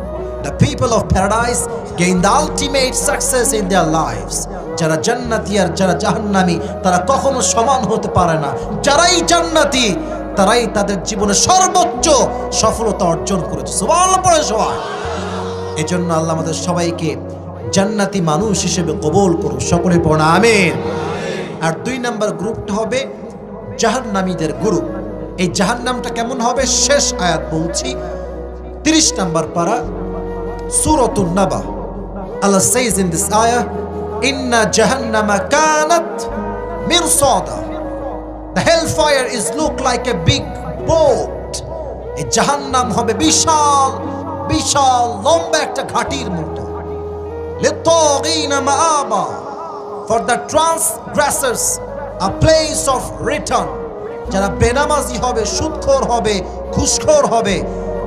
The people of paradise gain the ultimate success in their lives. যারা জান্নাতি আর যারা জাহান্নামী তারা কখনো সমান হতে পারে না। যারাই জান্নাতি তারাই তাদের জীবনে সর্বোচ্চ সফলতা অর্জন করেছে। সুবহানাল্লাহ পড়ে সবাই। এজন্য আল্লাহ আমাদের সবাইকে জান্নাতি মানুষ হিসেবে কবুল করুন। সকলে পড়ুন আমিন। আর 2 নম্বর গ্রুপটা হবে জাহান্নামীদের গ্রুপ। এই জাহান্নামটা কেমন হবে শেষ আয়াত বলছি, 30 নম্বর পারা সূরাতুন নাবা। Allah says in this ayah, inna jahannama kanat mirsada. The hellfire is look like a big boat. এই জাহান্নাম হবে বিশাল বিশাল লম্বা একটা ঘাটির মতো। লিত্তাগিনা মাআবা, for the transgressors a place of return. যারা বেনামাজি হবে, সুদখোর হবে, ঘুষখোর হবে,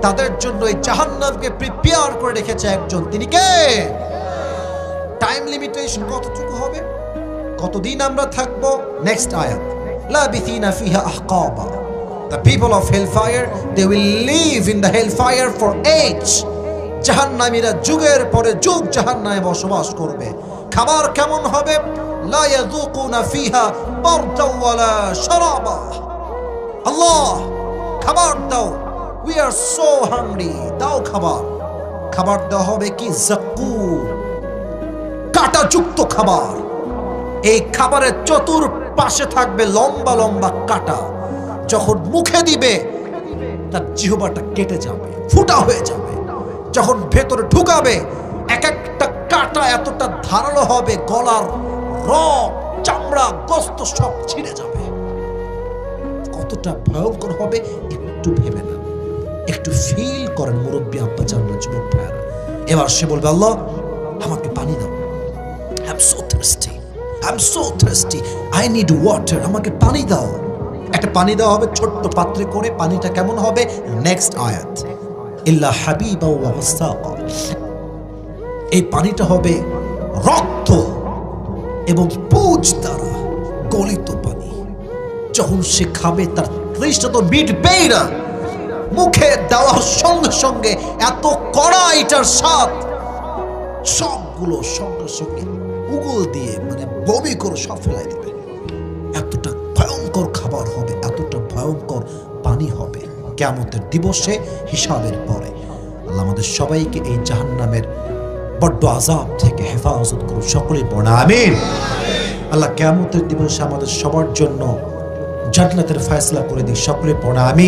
তাদের জন্য এই জাহান্নামকে প্রিপেয়ার করে রেখেছে একজন। তিনি কে? টাইম লিমিটেশন কতটুকু হবে, কতদিন আমরা থাকবো? নেক্সট আয়াত, লাবিথিনা ফিহা আহকাবা। The people of hellfire, they will live in the hellfire for age. জাহান্নামীরা যুগের পরে যুগ জাহান্নামে বসবাস করবে। খাবার কেমন হবে? লা ইয়াযুকুনা ফিহা বারদাও ওয়ালা শারাবা। আল্লাহ খাবার দাও, we are so hungry, দাও খাবার। খাবার দেওয়া হবে কি? যাকুম, কাঁটাযুক্ত খাবার। এই খাবারের চতুর্পাশে থাকবে লম্বা লম্বা কাঁটা। যখন মুখে দিবে তার জিহ্বাটা কেটে যাবে, ফুটা হয়ে যাবে। যখন ভেতরে ঢুকাবে এক একটা কাঁটা এতটা ধারালো হবে, গলার রগ, চামড়া, গোস্ত সব ছিঁড়ে যাবে। কতটা ভয়ঙ্কর হবে একটু ভেবে না, একটু ফিল করেন মুরব্বী আব্বা জানলা যুবক ভাইরা। এবার সে বলবে, আল্লাহ আমাকে পানি দাও, I'm so thirsty, I'm so thirsty, I need water, আমাকে পানি দাও। একটা পানি দেওয়া হবে ছোট্ট পাত্রে করে। পানিটা কেমন হবে? নেক্সট আয়াত, ইল্লা হাবিবা ওয়া ওয়াসাকা। এই পানিটা হবে রক্ত এবং পুজ দ্বারা গলিত পানি। যখন সে খাবে তার তৃষ্ণা তো মিটবেই না। মুখে দেওয়ার সঙ্গে সঙ্গে এত কড়া এটার স্বাদ, সবগুলো সঙ্গে সঙ্গে উগল দিয়ে মানে বমি করে সব ফেলাই দেবে। এতটা ভয়ঙ্কর খাবার হবে, এতটা ভয়ঙ্কর পানি হবে কিয়ামতের দিবসে, হিসাবের পরে। আল্লাহ আমাদের সবাইকে এই জাহান্নামের বড্ড আযাব থেকে হেফাজত করুন। সকলেই পড়ুন আমিন। আল্লাহ কিয়ামতের দিবসে আমাদের সবার জন্য জান্নাতের ফয়সালা করে দিন। সকলেই পড়ুন আমিন।